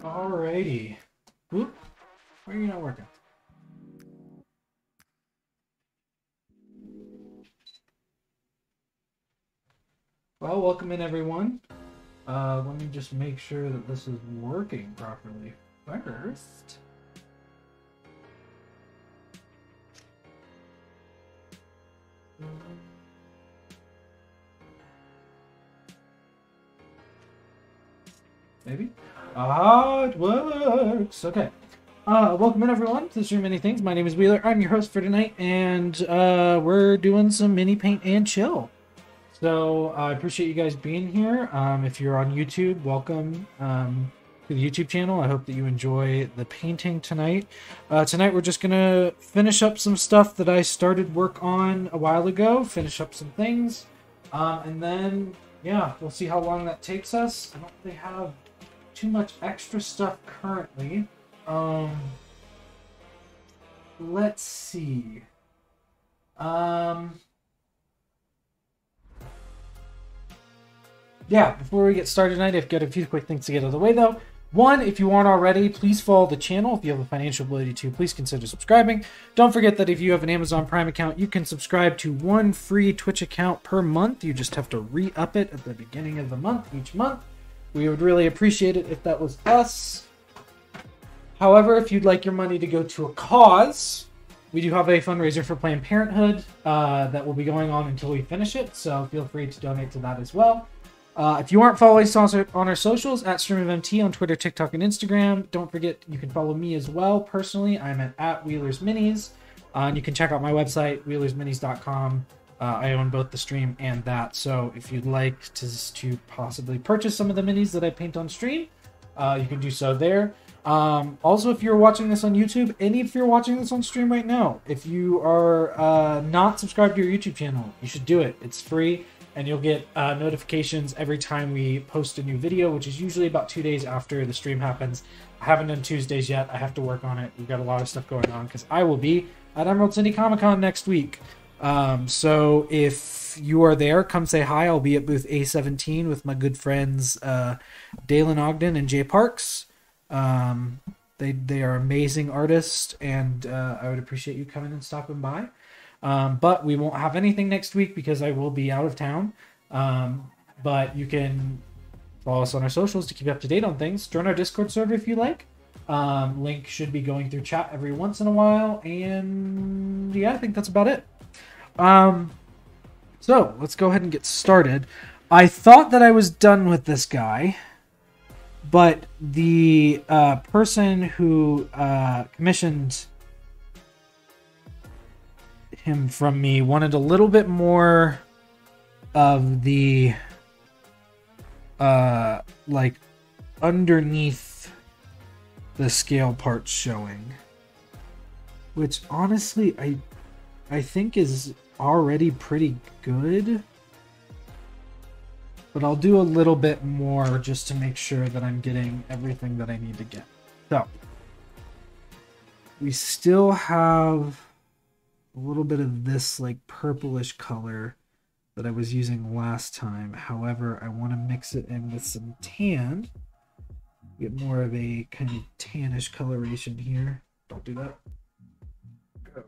Alrighty. Whoop. Why are you not working? Well, welcome in everyone. Let me just make sure that this is working properly first. Maybe? Ah, it works. Okay. Welcome in everyone to Stream Many Things. My name is Wheeler. I'm your host for tonight, and we're doing some mini paint and chill. So I appreciate you guys being here. If you're on YouTube, welcome to the YouTube channel. I hope that you enjoy the painting tonight. Tonight we're just gonna finish up some stuff that I started work on a while ago. Finish up some things, and then yeah, we'll see how long that takes us. I don't really have too much extra stuff currently. Let's see. Yeah, before we get started tonight, I've got a few quick things to get out of the way, though. One, if you aren't already, please follow the channel. If you have the financial ability to, please consider subscribing. Don't forget that if you have an Amazon Prime account, you can subscribe to one free Twitch account per month. You just have to re-up it at the beginning of the month, each month. We would really appreciate it if that was us. However, if you'd like your money to go to a cause, we do have a fundraiser for Planned Parenthood that will be going on until we finish it, so feel free to donate to that as well. If you aren't following us on our socials, at StreamofMT on Twitter, TikTok, and Instagram, don't forget you can follow me as well. Personally, I'm at Wheeler's Minis, and you can check out my website, wheelersminis.com. I own both the stream and that, so if you'd like to possibly purchase some of the minis that I paint on stream, you can do so there. Also, if you're watching this on YouTube, and if you're watching this on stream right now, if you are not subscribed to your YouTube channel, you should do it. It's free, and you'll get notifications every time we post a new video, which is usually about 2 days after the stream happens. I haven't done Tuesdays yet. I have to work on it. We've got a lot of stuff going on because I will be at Emerald City Comic Con next week. So if you are there, come say hi. I'll be at booth A17 with my good friends Dalen Ogden and Jay Parks. They are amazing artists, and I would appreciate you coming and stopping by. But we won't have anything next week because I will be out of town. But you can follow us on our socials to keep up to date on things. Join our Discord server if you like. Link should be going through chat every once in a while. And yeah, I think that's about it. So let's go ahead and get started. I thought that I was done with this guy, but the person who commissioned him from me wanted a little bit more of the like underneath the scale parts showing, which honestly I think is already pretty good, but I'll do a little bit more just to make sure that I'm getting everything that I need to get. So we still have a little bit of this like purplish color that I was using last time. However, I want to mix it in with some tan. Get more of a kind of tannish coloration here. Don't do that. Go.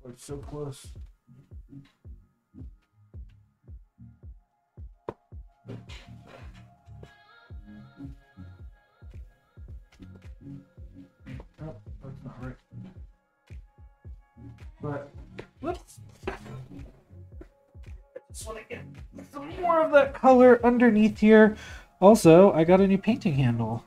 Oh, it's so close. Oh, that's not right. But whoops. I just want to get some more of that color underneath here. Also, I got a new painting handle.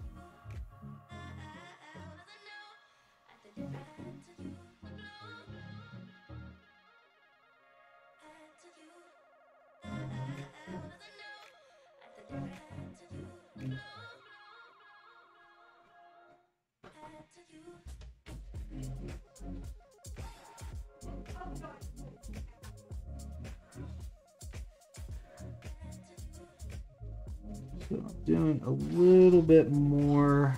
So I'm doing a little bit more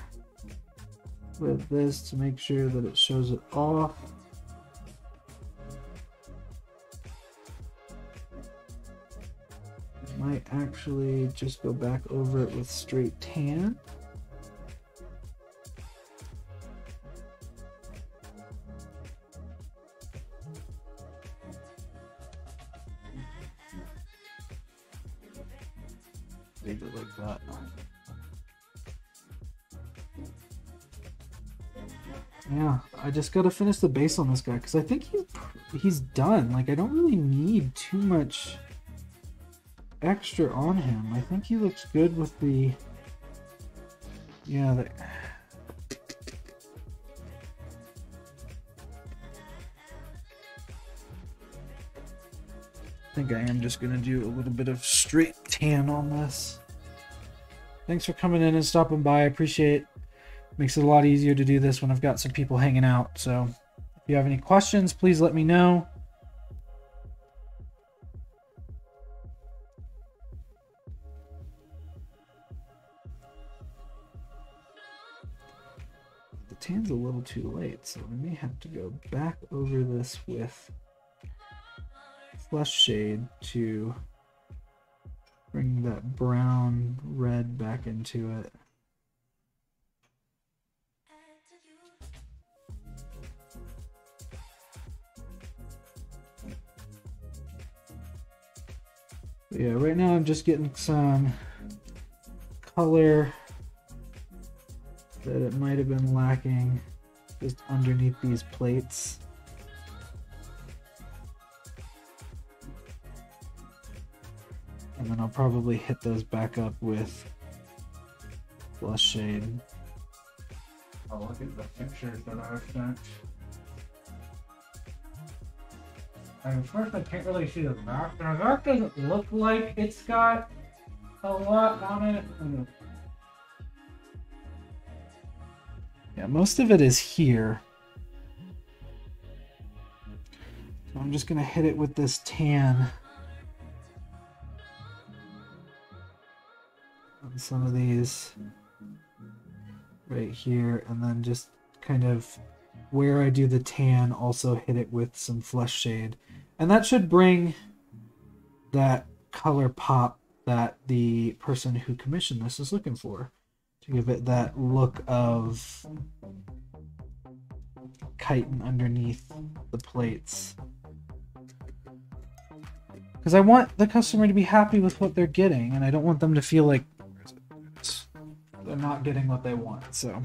with this to make sure that it shows it off. Might actually just go back over it with straight tan. leave it like that. Yeah, I just gotta finish the base on this guy because I think he's done. Like, I don't really need too much extra on him. I think he looks good with the... Yeah, I think I am just gonna do a little bit of straight tan on this. Thanks for coming in and stopping by. I appreciate it. Makes it a lot easier to do this when I've got some people hanging out. So if you have any questions, please let me know. The tan's a little too late, so I may have to go back over this with Flush Shade to bring that brown red back into it. But yeah, right now I'm just getting some color that it might have been lacking just underneath these plates. And then I'll probably hit those back up with Flush Shade. I'll look at the pictures that I sent. And first I can't really see the back. The back doesn't look like it's got a lot on it. Yeah, most of it is here. So I'm just gonna hit it with this tan on some of these right here, and then just kind of where I do the tan, also hit it with some Flush Shade. And that should bring that color pop that the person who commissioned this is looking for, to give it that look of chitin underneath the plates. Because I want the customer to be happy with what they're getting, and I don't want them to feel like they're not getting what they want. So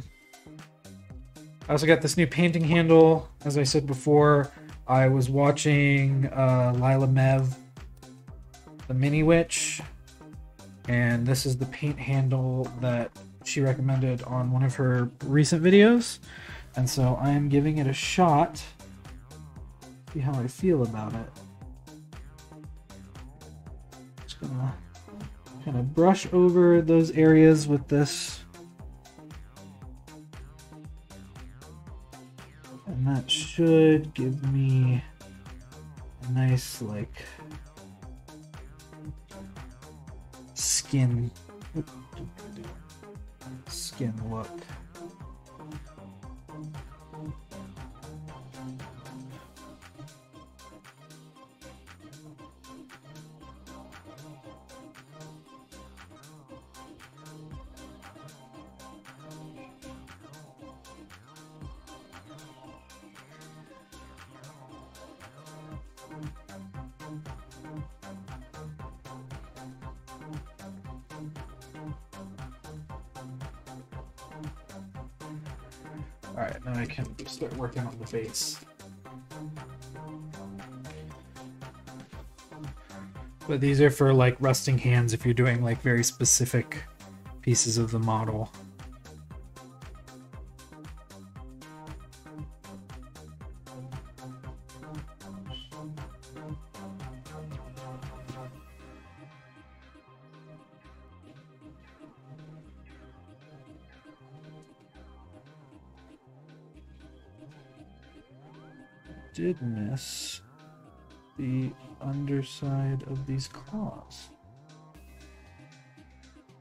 I also got this new painting handle. As I said before, I was watching Lila Mev, the Mini Witch, and this is the paint handle that she recommended on one of her recent videos. And so I am giving it a shot, see how I feel about it. Just gonna kind of brush over those areas with this. And that should give me a nice, like, skin look. Alright, now I can start working on the base. But these are for like resting hands if you're doing like very specific pieces of the model. Did miss the underside of these claws.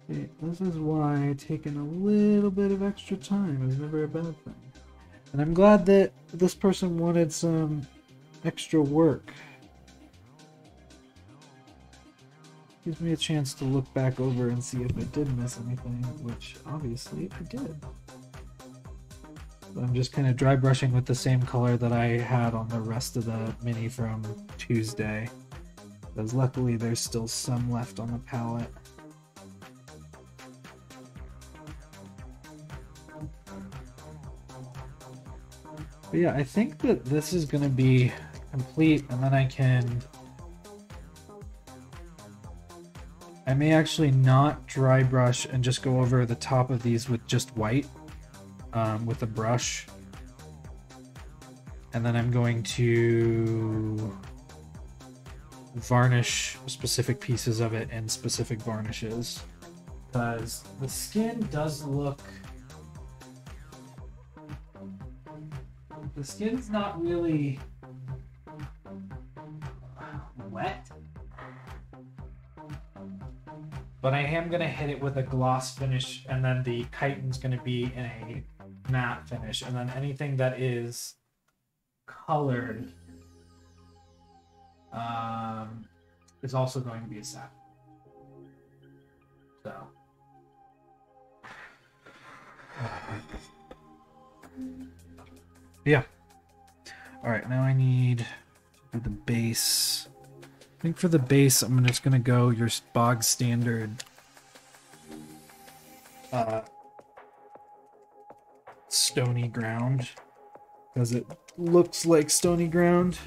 Okay, this is why taking a little bit of extra time is never a bad thing. And I'm glad that this person wanted some extra work. Gives me a chance to look back over and see if I did miss anything, which obviously I did. I'm just kind of dry brushing with the same color that I had on the rest of the mini from Tuesday, because luckily there's still some left on the palette. But yeah, I think that this is going to be complete, and then I may actually not dry brush and just go over the top of these with just white with a brush. And then I'm going to varnish specific pieces of it in specific varnishes. Because the skin does look... The skin's not really wet. But I am going to hit it with a gloss finish, and then the chitin's going to be in a matte finish. And then anything that is colored is also going to be a satin. So... yeah. Alright, now I need to do the base. I think for the base, I'm just going to go your bog standard stony ground, because it looks like stony ground.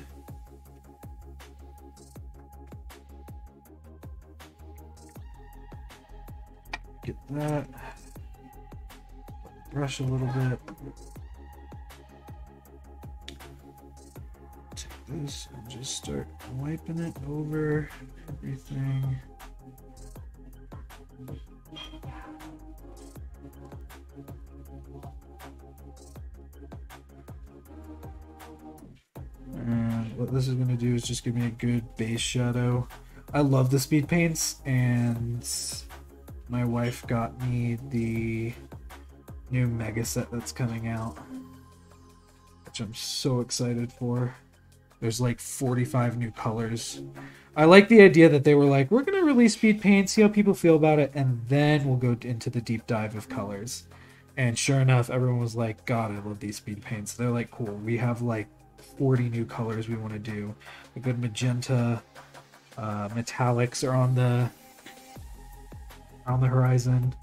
Get that. Brush a little bit. This and just start wiping it over everything. And what this is going to do is just give me a good base shadow. I love the speed paints, and my wife got me the new mega set that's coming out, which I'm so excited for. There's like 45 new colors. I like the idea that they were like, we're going to release speed paint, see how people feel about it, and then we'll go into the deep dive of colors. And sure enough, everyone was like, God, I love these speed paints. They're like, cool. We have like 40 new colors we want to do. A good magenta, metallics are on the horizon,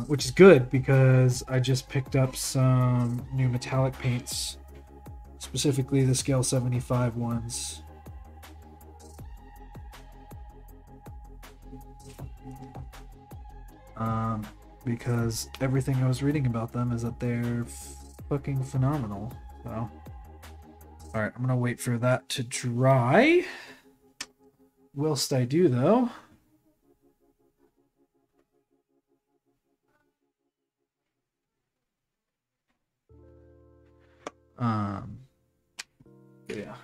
which is good because I just picked up some new metallic paints. Specifically the scale 75 ones. Because everything I was reading about them is that they're fucking phenomenal. So, alright, I'm gonna wait for that to dry. Whilst I do, though, yeah. I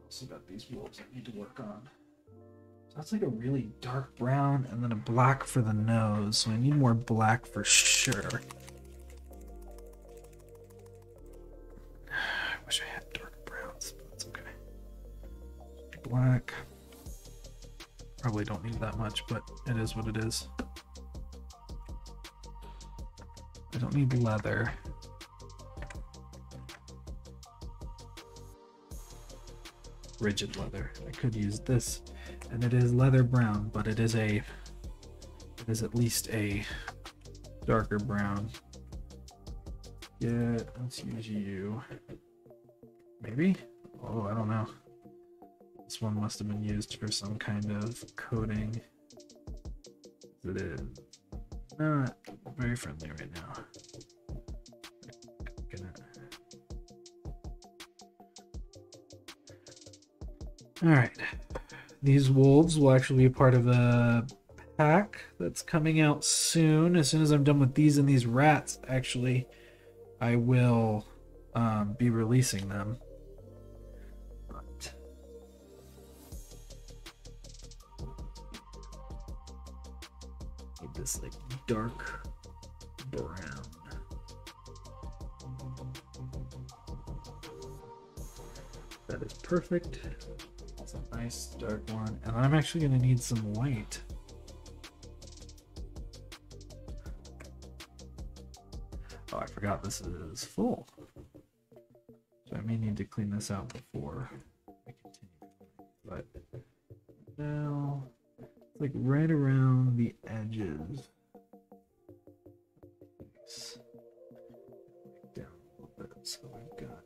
also got these wolves I need to work on. So that's like a really dark brown and then a black for the nose. So I need more black for sure. I wish I had dark browns, but that's okay. Black. Probably don't need that much, but it is what it is. I don't need leather. Rigid leather. I could use this, and it is leather brown, but it is at least a darker brown. Yeah, let's use you. Maybe? Oh, I don't know. This one must have been used for some kind of coating. It is not very friendly right now. Alright. These wolves will actually be a part of a pack that's coming out soon. As soon as I'm done with these and these rats, actually, I will be releasing them. But this like dark brown. That is perfect. It's a nice dark one, and I'm actually going to need some white. Oh, I forgot this is full. So I may need to clean this out before I continue. But now, it's like right around the edges. So we've got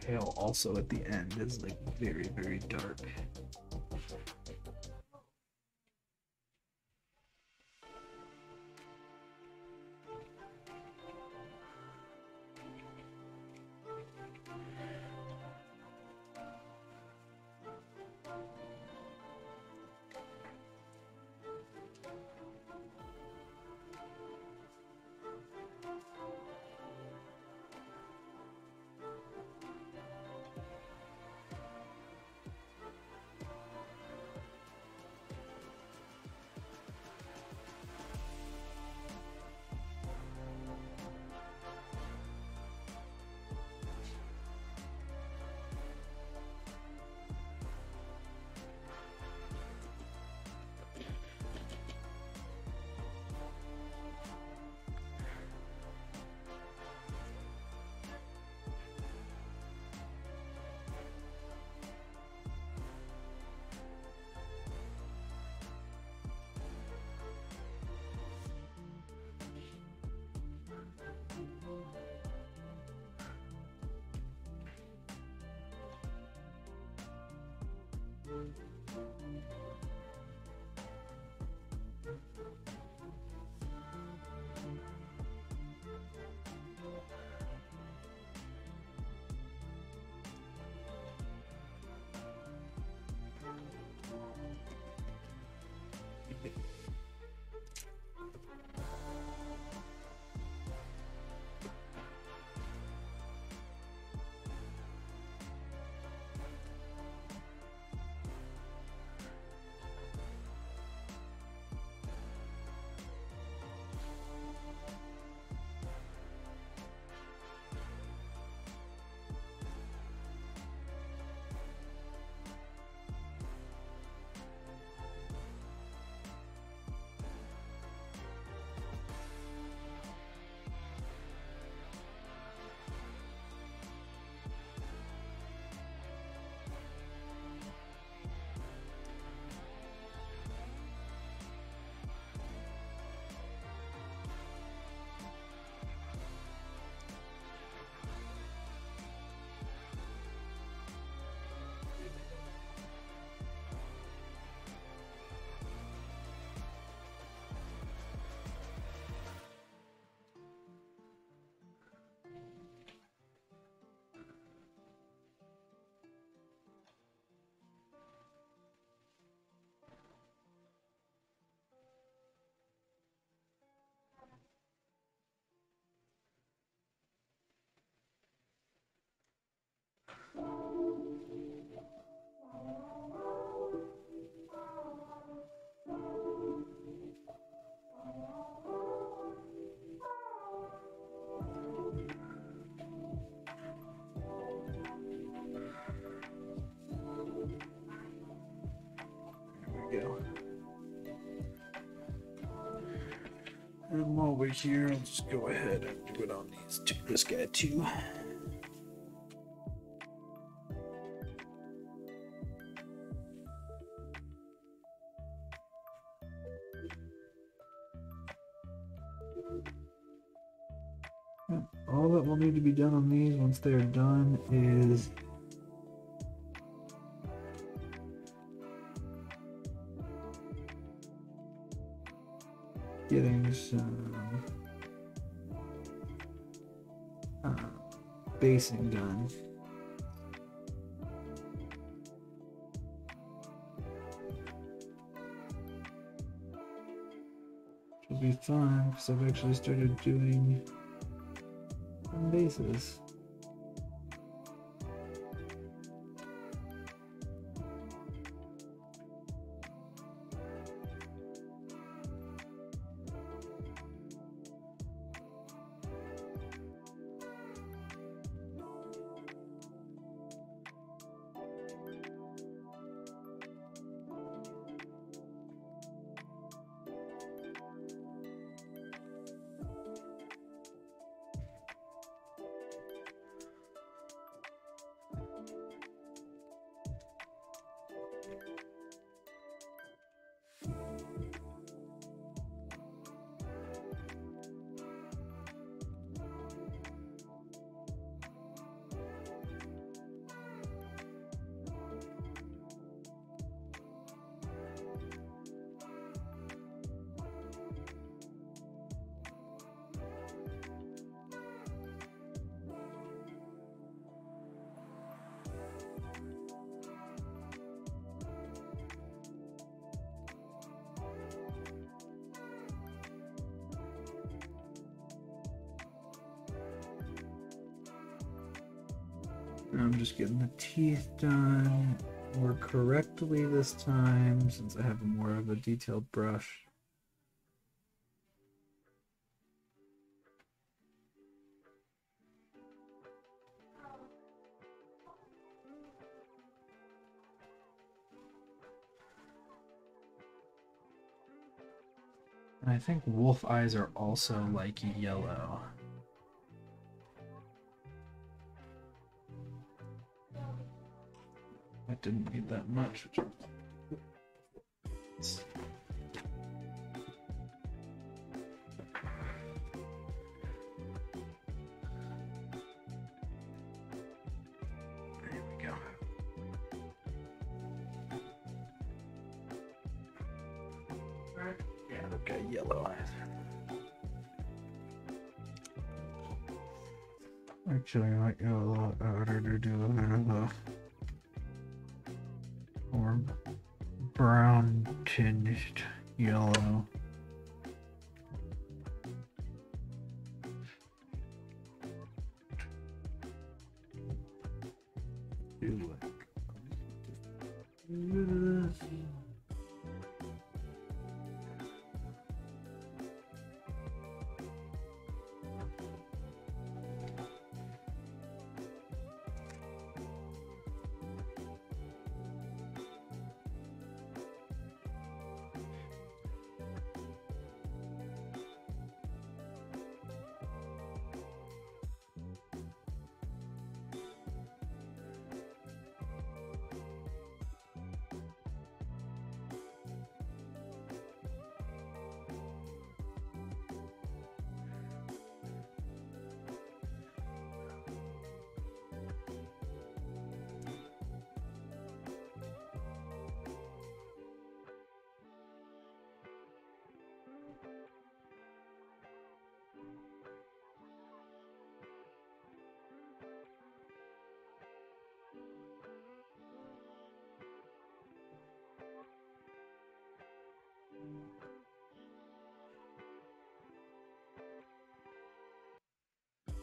pale also at the end is like very, very dark. Go. And while we're here, I'll just go ahead and do it on these two. This guy too. All that will need to be done on these once they're done is getting some basing done. Which will be fun because I've actually started doing some bases. I'm just getting the teeth done more correctly this time since I have more of a detailed brush. And I think wolf eyes are also like yellow. I didn't need that much. There we go. Yeah, they've got yellow eyes. Actually, I might go a lot harder to do a bit of a more brown tinged yellow. Do like this.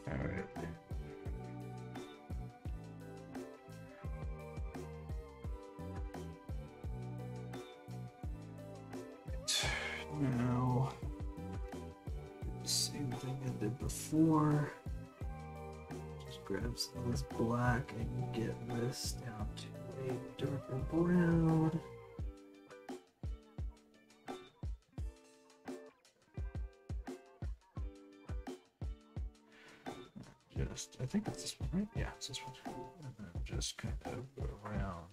All right. Now, same thing I did before. Just grab some of this black and get this down to a darker brown. I think it's this one, right? Yeah, it's this one. And then just kind of go around.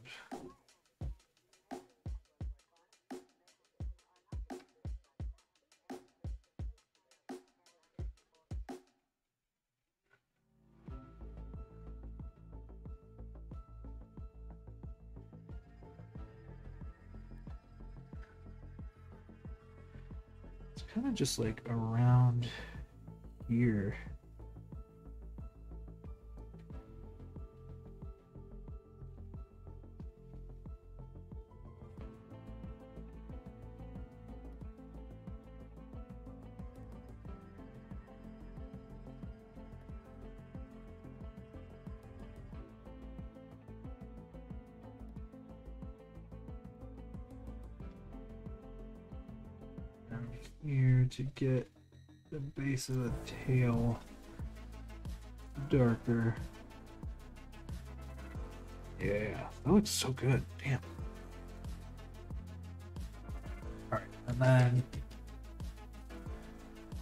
It's kind of just like around here. Here to get the base of the tail darker. Yeah, that looks so good. Damn. Alright, and then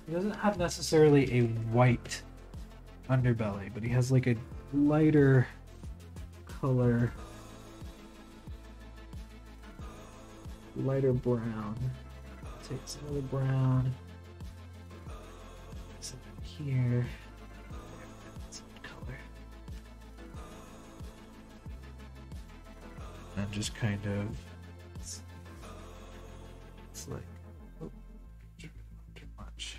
he doesn't have necessarily a white underbelly, but he has like a lighter color, lighter brown. Take some of the brown, some here, some color, and just kind of, it's like, oh, too much.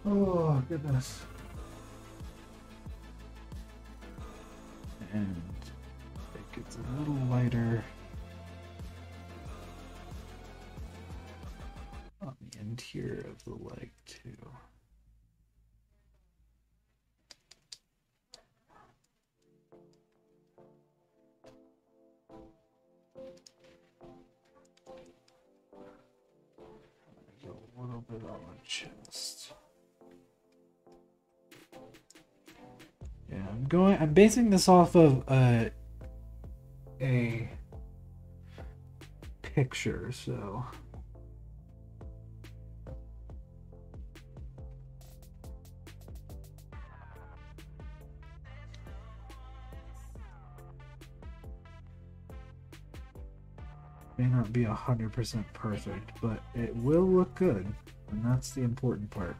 Oh, goodness. And it gets a little lighter on the interior of the leg, too. A little bit on the chest. Yeah, I'm basing this off of a picture, so may not be 100% perfect, but it will look good, and that's the important part.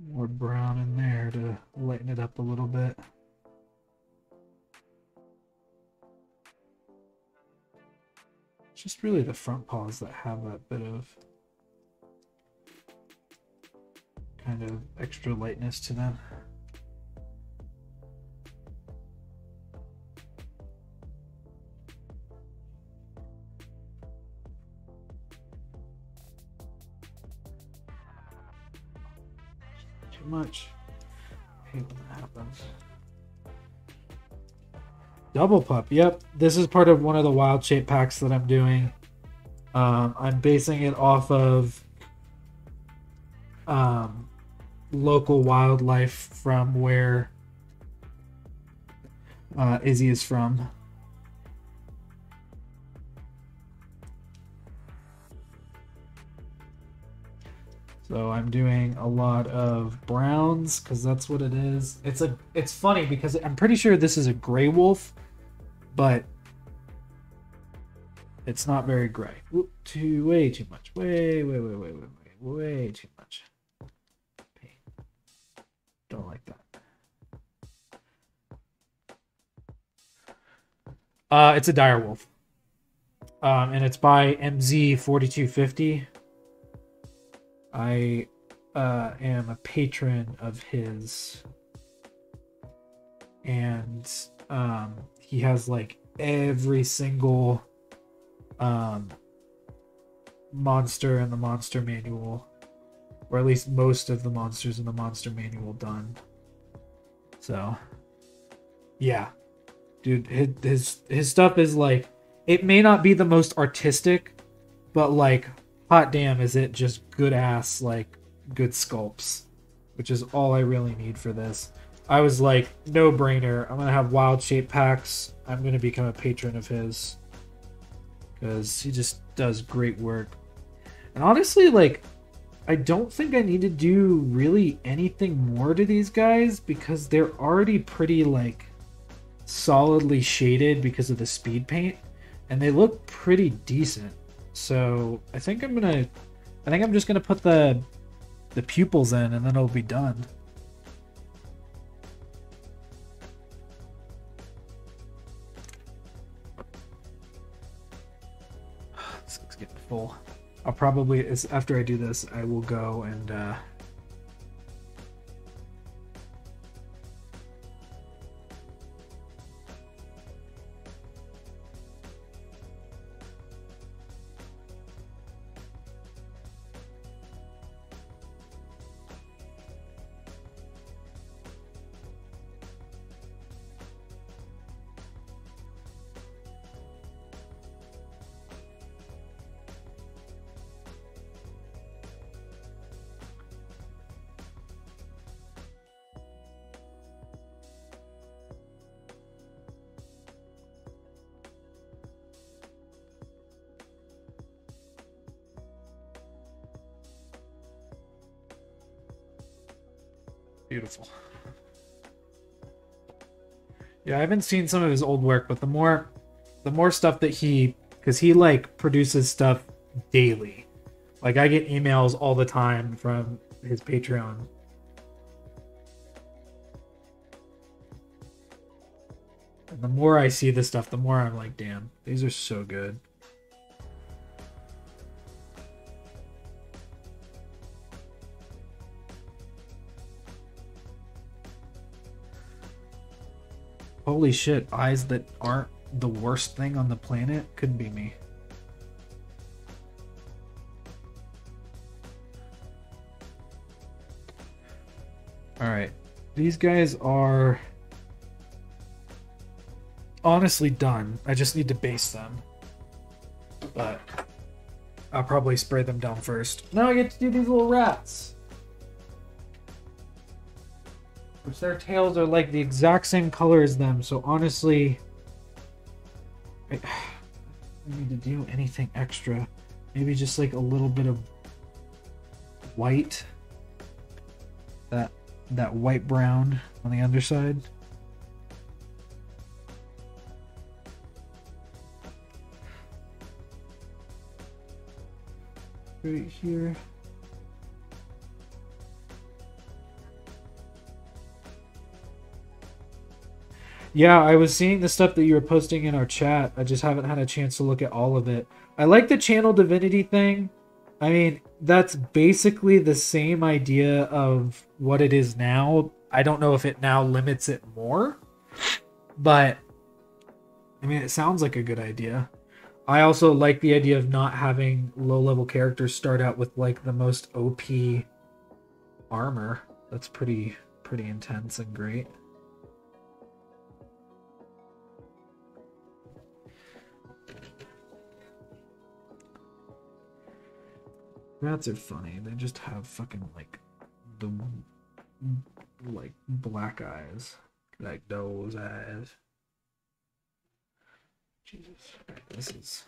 More brown in there to lighten it up a little bit. It's just really the front paws that have that bit of kind of extra lightness to them. Much. I hate when that happens. Double pup. Yep, this is part of one of the wild shape packs that I'm doing. I'm basing it off of local wildlife from where Izzy is from. So I'm doing a lot of browns because that's what it is. It's funny because I'm pretty sure this is a gray wolf, but it's not very gray. Oop, way too much. Way too much. Paint. Don't like that. It's a dire wolf. And it's by MZ4250. I am a patron of his, and he has like every single monster in the monster manual, or at least most of the monsters in the monster manual done. So yeah, dude, his stuff is like, it may not be the most artistic, but like, hot damn, is it just good ass, like, good sculpts, which is all I really need for this. I was like, no brainer. I'm gonna have wild shape packs. I'm gonna become a patron of his because he just does great work. And honestly, like, I don't think I need to do really anything more to these guys because they're already pretty like solidly shaded because of the speed paint, and they look pretty decent. So I think I'm just gonna put the pupils in, and then it'll be done. This looks getting full. I'll probably, after I do this, I will go and Beautiful. Yeah, I haven't seen some of his old work, but the more stuff that because he like produces stuff daily. Like I get emails all the time from his Patreon. And the more I see this stuff, the more I'm like, damn, these are so good. Holy shit, eyes that aren't the worst thing on the planet could be me. Alright, these guys are honestly done. I just need to base them. But I'll probably spray them down first. Now I get to do these little rats. Which their tails are like the exact same color as them, so honestly I don't need to do anything extra. Maybe just like a little bit of white. That white brown on the underside. Right here. Yeah, I was seeing the stuff that you were posting in our chat. I just haven't had a chance to look at all of it. I like the channel divinity thing. I mean, that's basically the same idea of what it is now. I don't know if it now limits it more, but I mean, it sounds like a good idea. I also like the idea of not having low-level characters start out with like the most OP armor. That's pretty intense and great. Rats are funny. They just have fucking like the like black eyes, like those eyes. Jesus, this is.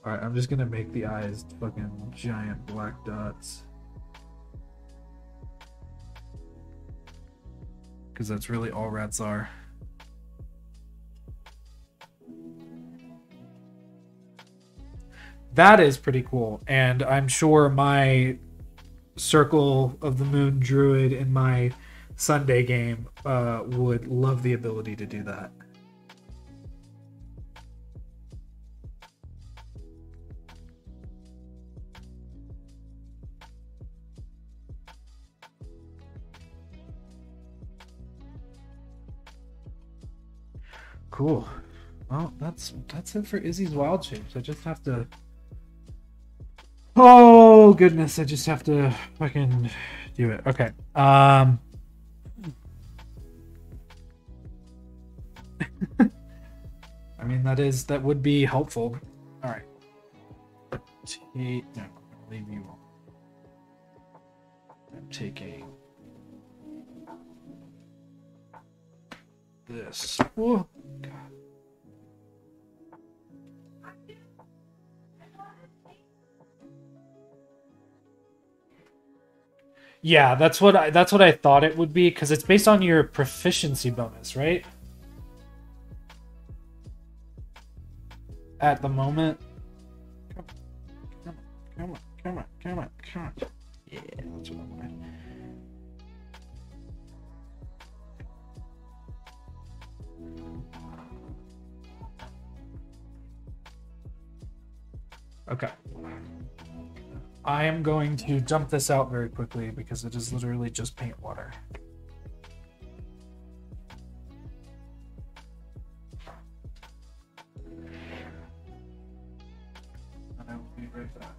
All right, I'm just gonna make the eyes fucking giant black dots. Because that's really all rats are. That is pretty cool. And I'm sure my Circle of the Moon Druid in my Sunday game would love the ability to do that. Cool. Well, that's it for Izzy's wild shapes. I just have to. Oh goodness! I just have to fucking do it. Okay. I mean that would be helpful. All right. No, leave you alone. I'm taking this. Oh, God. Yeah, that's what I thought it would be, because it's based on your proficiency bonus, right? At the moment. Come on. Yeah, that's what I wanted. Okay. I am going to dump this out very quickly because it is literally just paint water. And I will be right back.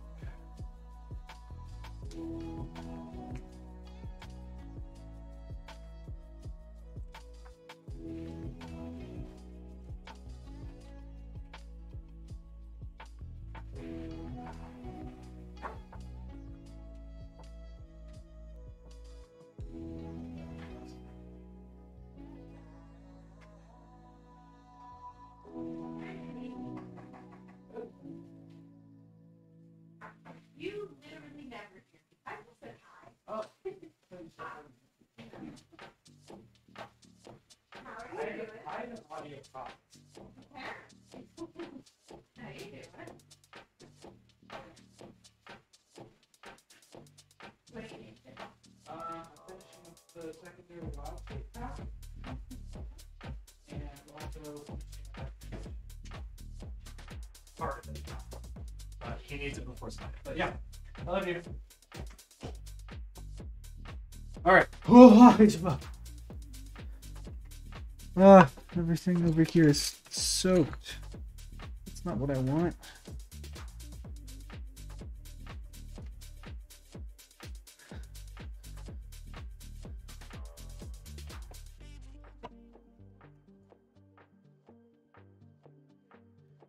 The secondary wild shape pack, and also part of it. He needs it before Sunday. But yeah, I love you. All right. Everything over here is soaked. That's not what I want.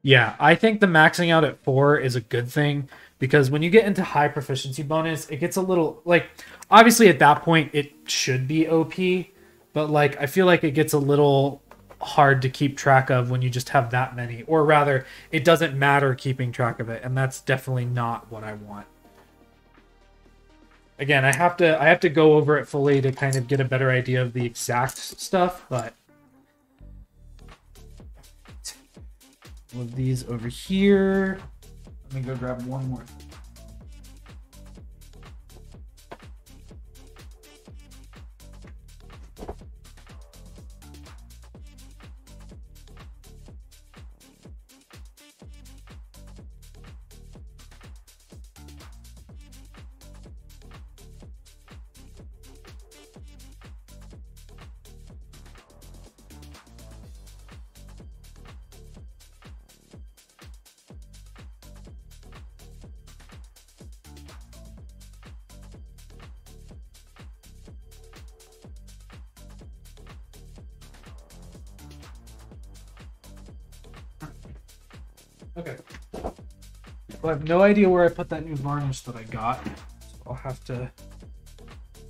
Yeah, I think the maxing out at 4 is a good thing because when you get into high proficiency bonus, it gets a little like obviously at that point it should be OP, but like I feel like it gets a little hard to keep track of when you just have that many, or rather it doesn't matter keeping track of it, and that's definitely not what I want. Again, I have to go over it fully to kind of get a better idea of the exact stuff, but of these over here. Let me go grab one more. Okay. Well, I have no idea where I put that new varnish that I got, so I'll have to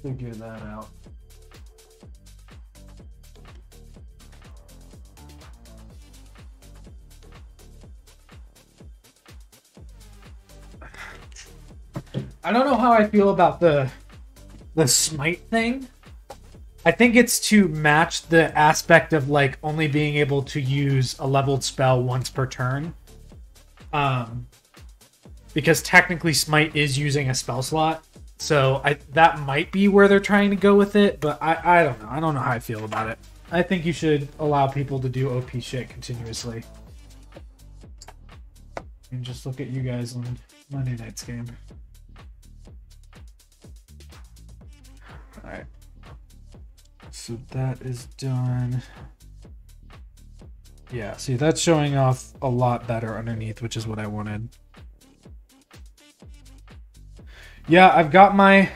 figure that out. I don't know how I feel about the smite thing. I think it's to match the aspect of like only being able to use a leveled spell once per turn. Because technically Smite is using a spell slot, so that might be where they're trying to go with it, but I don't know. I don't know how I feel about it. I think you should allow people to do OP shit continuously. And just look at you guys on Monday night's game. Alright. So that is done. Yeah, see, that's showing off a lot better underneath, which is what I wanted. Yeah, I've got my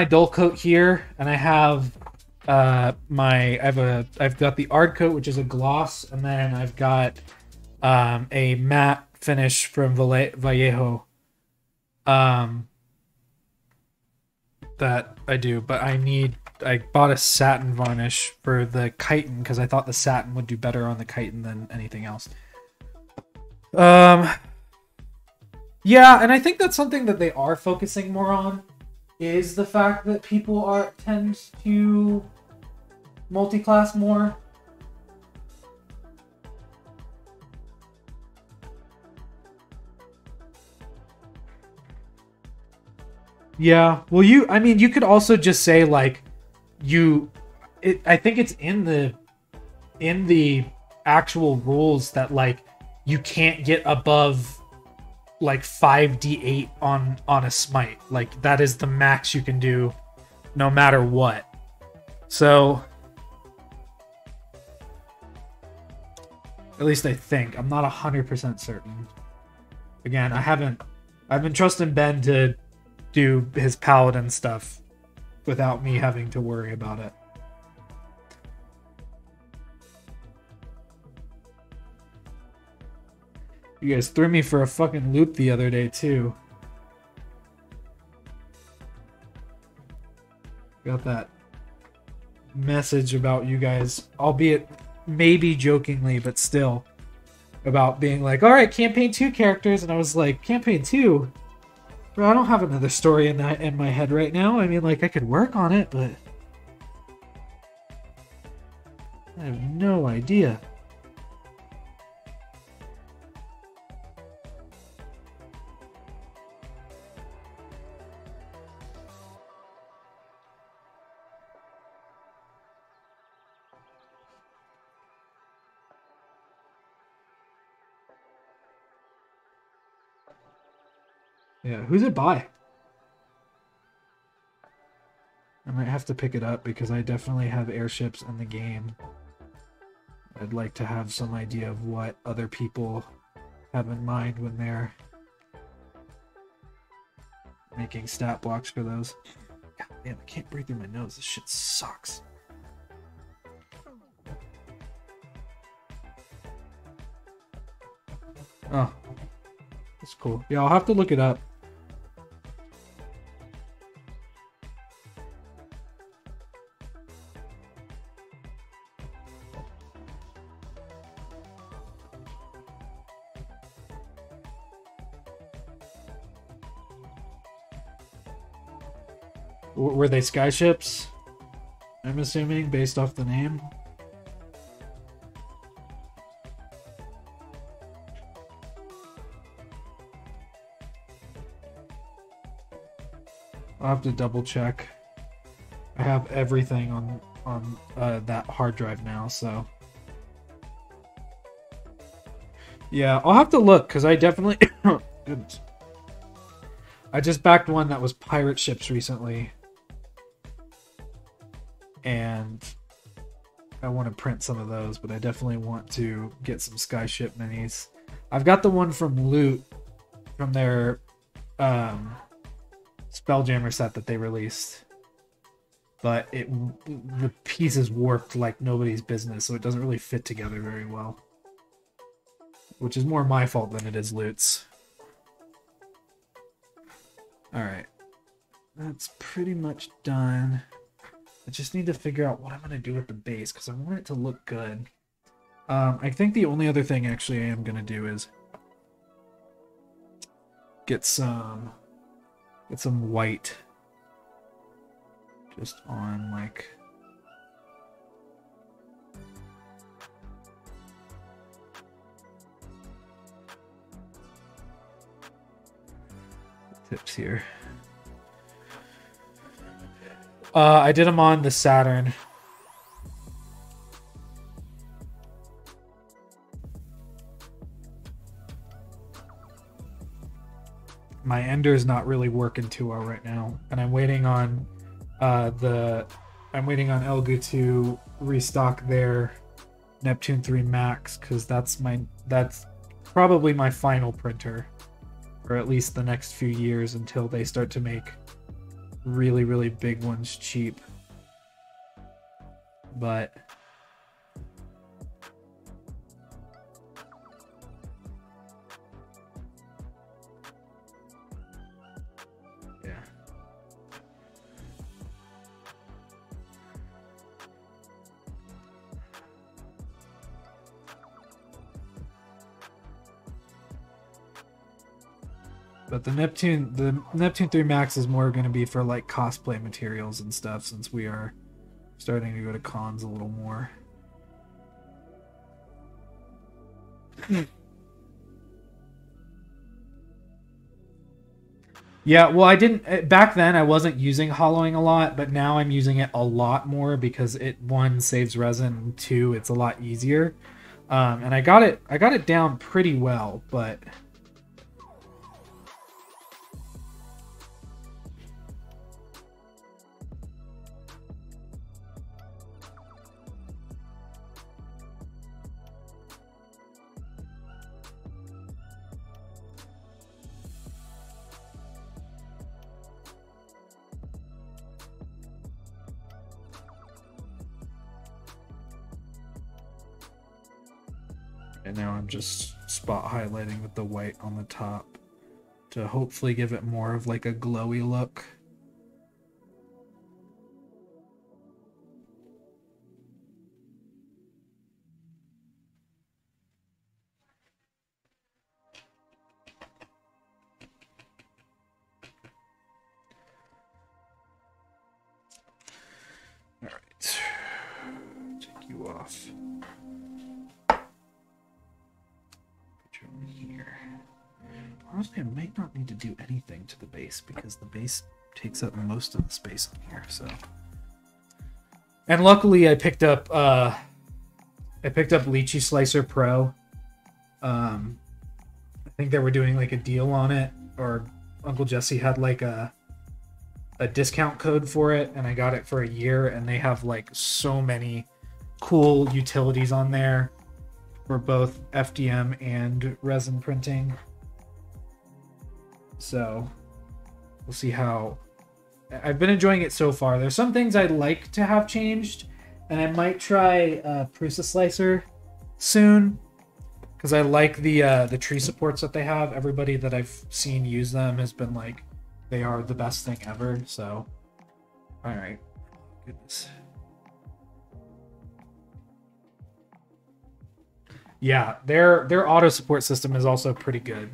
dull coat here, and I have I've got the Ard coat, which is a gloss, and then I've got a matte finish from Vallejo. That I do, but I bought a satin varnish for the chitin because I thought the satin would do better on the chitin than anything else. Yeah, and I think that's something that they are focusing more on, is the fact that people tend to multi-class more. Yeah, well, I mean, you could also just say like, I think it's in the actual rules that like you can't get above like 5d8 on a smite. Like that is the max you can do no matter what. So at least I think. I'm not 100% certain. Again, I've been trusting Ben to do his paladin stuff without me having to worry about it. You guys threw me for a fucking loop the other day too. Got that message about you guys, albeit maybe jokingly, but still, about being like, all right, campaign 2 characters, and I was like, campaign 2? Bro, I don't have another story in my head right now. I mean, like, I could work on it, but I have no idea. Yeah, who's it by? I might have to pick it up because I definitely have airships in the game. I'd like to have some idea of what other people have in mind when they're making stat blocks for those. God damn, I can't breathe through my nose. This shit sucks. Oh, that's cool. Yeah, I'll have to look it up. Were they skyships? I'm assuming, based off the name. I'll have to double check. I have everything on that hard drive now, so yeah, I'll have to look because I definitely goodness. I just backed one that was pirate ships recently, and I want to print some of those, but I definitely want to get some Skyship minis. I've got the one from Loot from their Spelljammer set that they released, but the piece is warped like nobody's business, so it doesn't really fit together very well, which is more my fault than it is Loot's. Alright, that's pretty much done. I just need to figure out what I'm going to do with the base because I want it to look good. I think the only other thing actually I am going to do is get some white just on like tips here. I did them on the Saturn. My Ender's not really working too well right now, and I'm waiting on Elga to restock their Neptune 3 Max because that's probably my final printer, or at least the next few years until they start to make really, really big ones cheap. But yeah. But the Neptune 3 Max is more going to be for like cosplay materials and stuff, since we are starting to go to cons a little more. Yeah, well, I didn't back then. I wasn't using hollowing a lot, but now I'm using it a lot more because it, one, saves resin, and two, it's a lot easier. And I got it down pretty well, but and now I'm just spot highlighting with the white on the top to hopefully give it more of like a glowy look. All right, take you off. off. Put you over here. Honestly, I might not need to do anything to the base because the base takes up most of the space on here. So, and luckily, I picked up Lychee Slicer Pro. I think they were doing like a deal on it, or Uncle Jesse had like a discount code for it, and I got it for a year, and they have like so many cool utilities on there for both FDM and resin printing. So we'll see how I've been enjoying it so far. There's some things I'd like to have changed, and I might try Prusa Slicer soon because I like the tree supports that they have. Everybody that I've seen use them has been like, they are the best thing ever. So, all right, goodness. Yeah, their auto support system is also pretty good.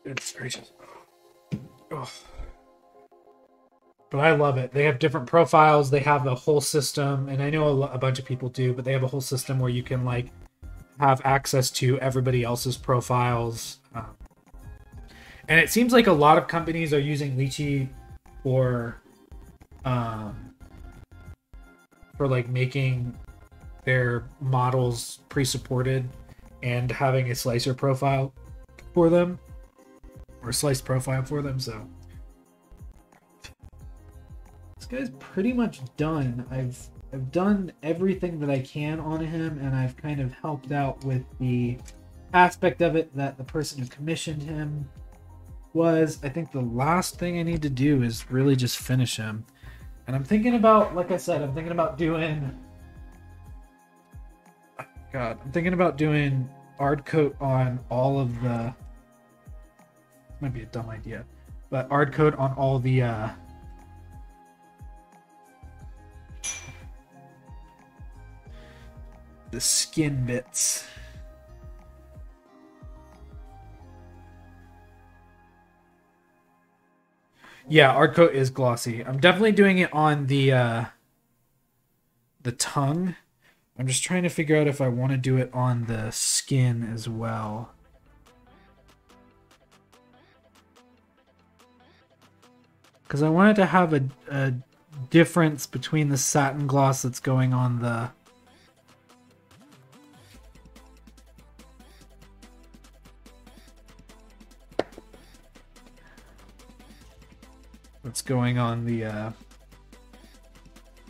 It's gracious. Oh. But I love it. They have different profiles. They have a whole system, and I know a bunch of people do, but they have a whole system where you can like have access to everybody else's profiles. And it seems like a lot of companies are using Lychee for like making their models pre-supported and having a slicer profile for them, or sliced profile for them. So this guy's pretty much done. I've done everything that I can on him, and I've kind of helped out with the aspect of it that the person who commissioned him was. I think the last thing I need to do is really just finish him. And I'm thinking about, like I said, I'm thinking about doing Ard Coat on all of the, might be a dumb idea, but Ard Coat on all the skin bits. Yeah, Ard Coat is glossy. I'm definitely doing it on the tongue. I'm just trying to figure out if I want to do it on the skin as well. Because I wanted to have a difference between the satin gloss that's going on the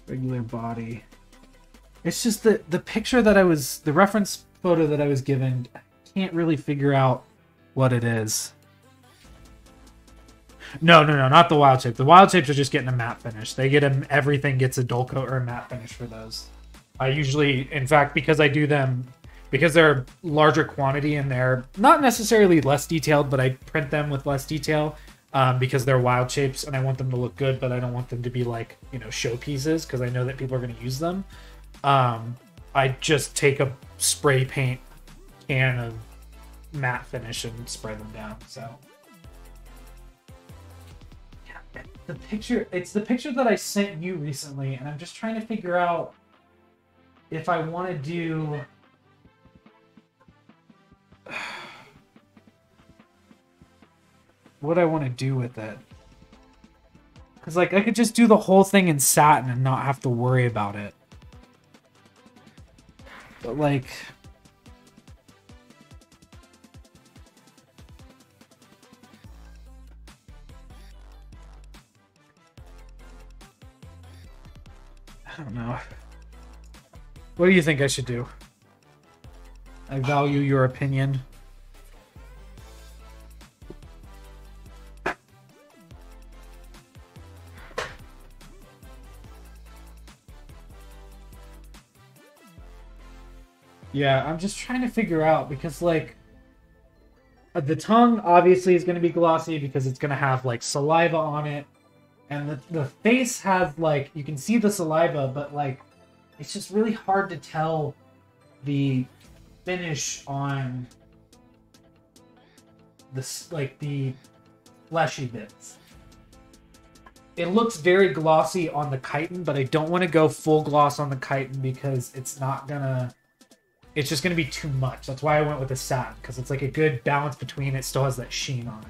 regular body. It's just the picture that the reference photo that I was given, I can't really figure out what it is. No, not the wild shape. The wild shapes are just getting a matte finish. They get everything gets a dull coat or a matte finish for those. I usually, in fact, because I do them, because they're larger quantity and they're not necessarily less detailed, but I print them with less detail. Because they're wild shapes and I want them to look good, but I don't want them to be like, showpieces, because I know that people are going to use them. I just take a spray paint can of matte finish and spray them down. So yeah, it's the picture that I sent you recently, and I'm just trying to figure out if I want to do what I want to do with it. Because, like, I could just do the whole thing in satin and not have to worry about it. But, like, I don't know. What do you think I should do? I value your opinion. Yeah, I'm just trying to figure out, because, like, the tongue obviously is going to be glossy because it's going to have, like, saliva on it. And the face has, like, you can see the saliva, but, like, it's just really hard to tell the finish on this like the fleshy bits. It looks very glossy on the chitin, but I don't want to go full gloss on the chitin because it's just gonna be too much. That's why I went with the satin, because it's like a good balance between it, still has that sheen on it.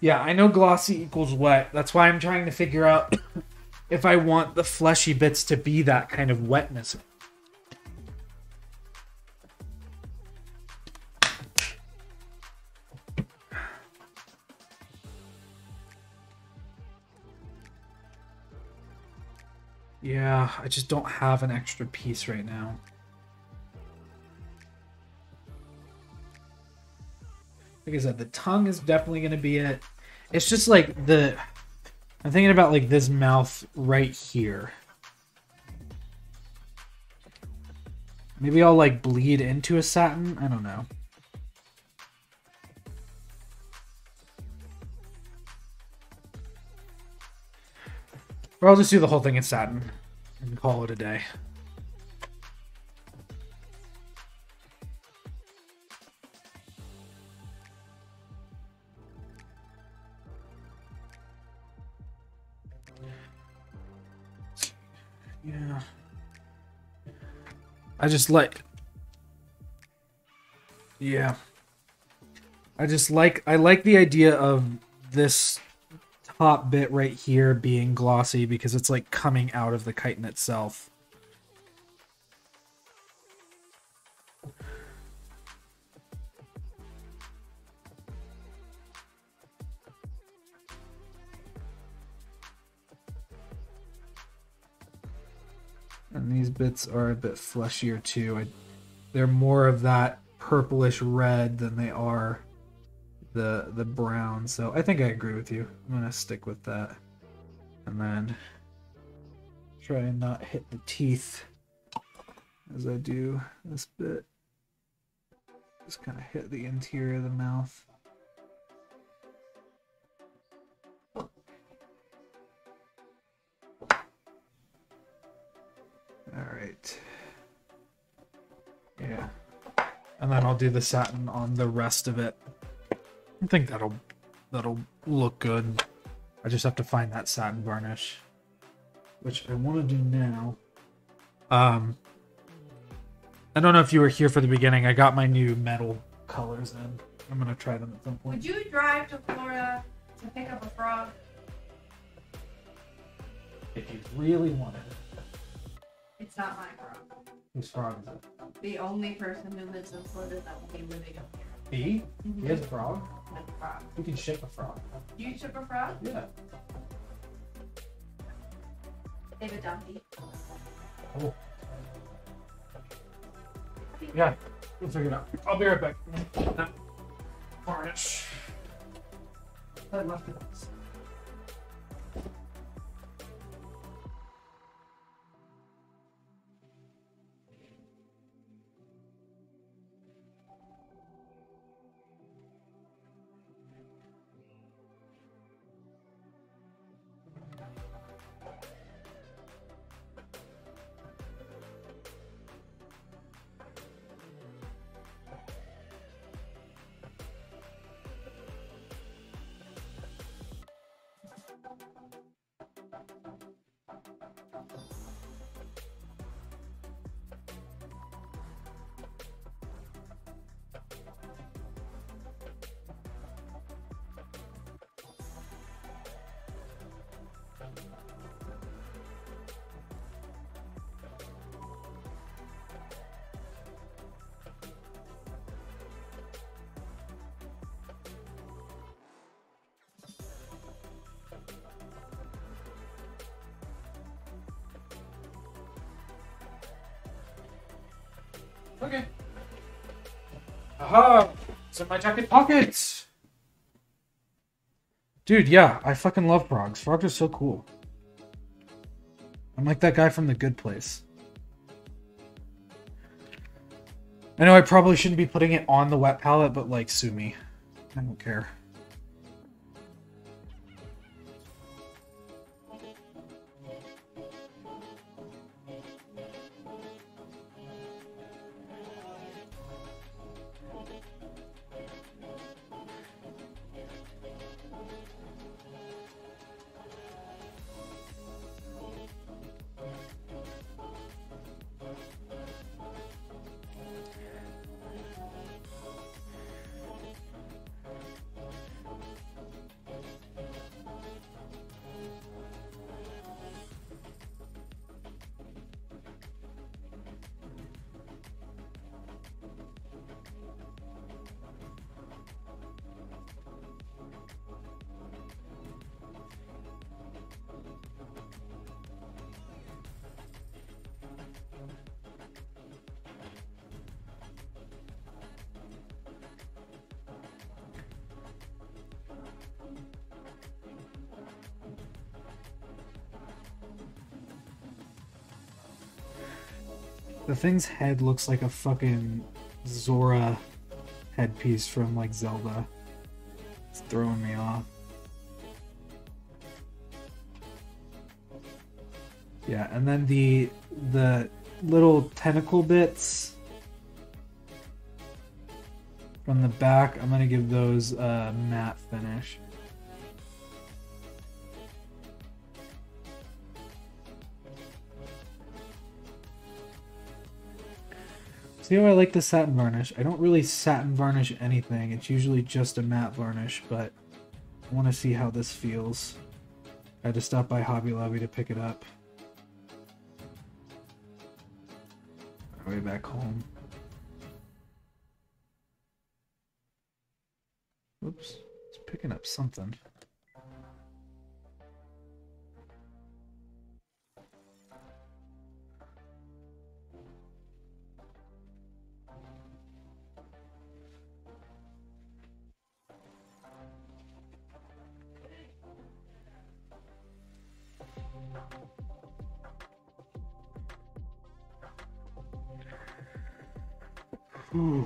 Yeah, I know glossy equals wet. That's why I'm trying to figure out if I want the fleshy bits to be that kind of wetness. Yeah, I just don't have an extra piece right now. Like I said, the tongue is definitely going to be it. It's just like I'm thinking about like this mouth right here. Maybe I'll like bleed into a satin. I don't know. Or I'll just do the whole thing in satin and call it a day. Yeah. I just like... Yeah. I like the idea of this top bit right here being glossy because it's like coming out of the chitin itself. And these bits are a bit fleshier too. They're more of that purplish red than they are the brown. So I think I agree with you. I'm gonna stick with that. And then try and not hit the teeth as I do this bit. Just kind of hit the interior of the mouth. Alright. Yeah. And then I'll do the satin on the rest of it. I think that'll look good. I just have to find that satin varnish, which I want to do now. I don't know if you were here for the beginning. I got my new metal colors in. I'm gonna try them at some point. Would you drive to Florida to pick up a frog? If you really wanted it. It's not my frog. Whose frog is it? The only person who lives in Florida that will be living up here. Bee? Mhm. He has a frog? With a frog. We can ship a frog. You ship a frog? Yeah. They have a dumpy. Oh. Yeah, we'll figure it out. I'll be right back. Varnish. I left it. Okay. Aha! It's in my jacket pockets! Dude, yeah, I fucking love frogs. Frogs are so cool. I'm like that guy from The Good Place. I know I probably shouldn't be putting it on the wet palette, but like, sue me. I don't care. The thing's head looks like a fucking Zora headpiece from like Zelda. It's throwing me off. Yeah, and then the little tentacle bits from the back, I'm gonna give those a matte finish. See how I like the satin varnish? I don't really satin varnish anything. It's usually just a matte varnish, but I want to see how this feels. I had to stop by Hobby Lobby to pick it up. On our way back home. Oops, it's picking up something. Ooh.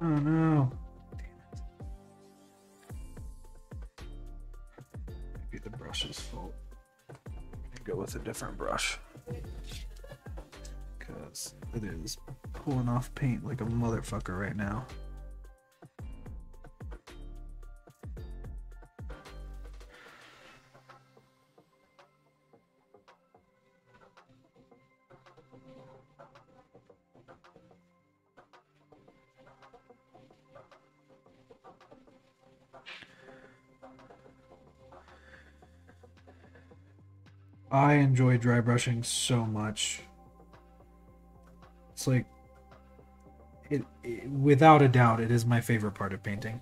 Oh no. Maybe the brush's fault. Go with a different brush. Because it is pulling off paint like a motherfucker right now. I enjoy dry brushing so much. It's like, without a doubt, it is my favorite part of painting.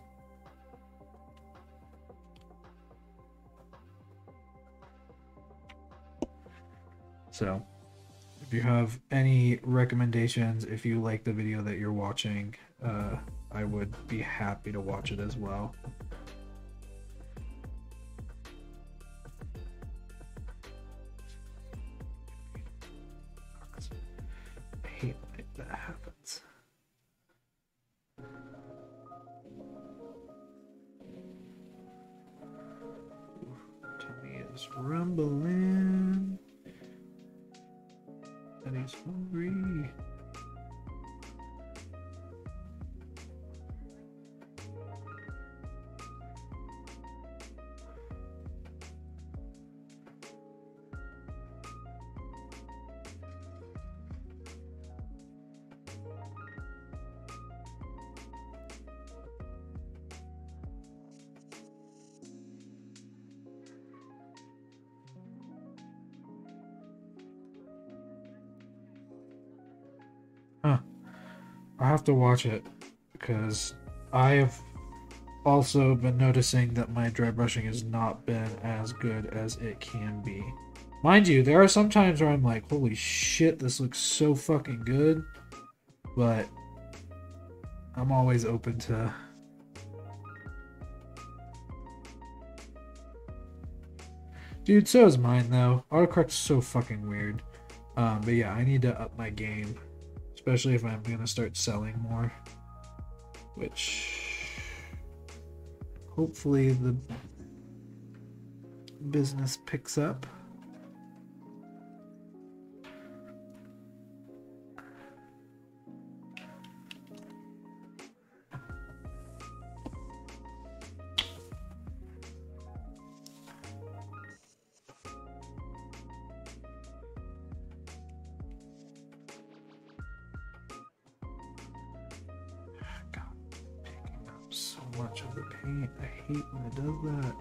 So, if you have any recommendations, if you like the video that you're watching, I would be happy to watch it as well. I hate when that happens. It's rumbling. Daddy's hungry. Huh. I'll have to watch it because I have also been noticing that my dry brushing has not been as good as it can be. Mind you, there are some times where I'm like, holy shit, this looks so fucking good. But I'm always open to... Dude, so is mine though. Autocorrect's so fucking weird. But yeah, I need to up my game. Especially if I'm gonna start selling more. Which... hopefully the business picks up. So much of the paint. I hate when it does that.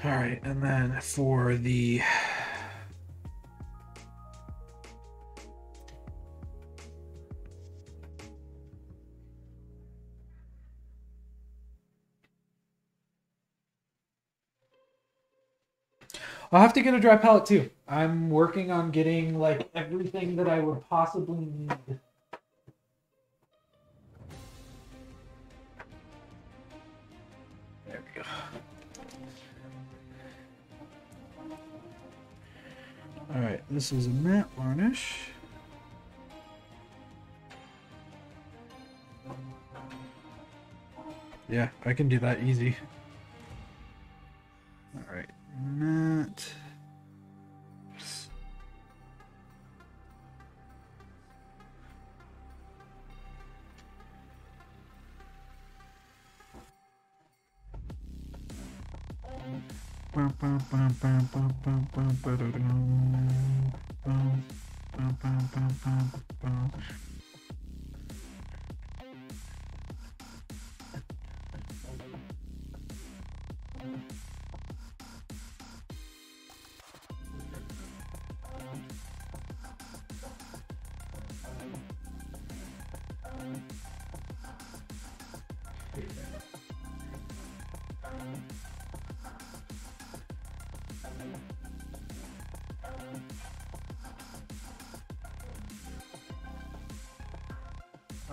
Alright, and then for the... I'll have to get a dry palette too. I'm working on getting like everything that I would possibly need. There we go. Alright, this is a matte varnish. Yeah, I can do that easy. Alright, matte.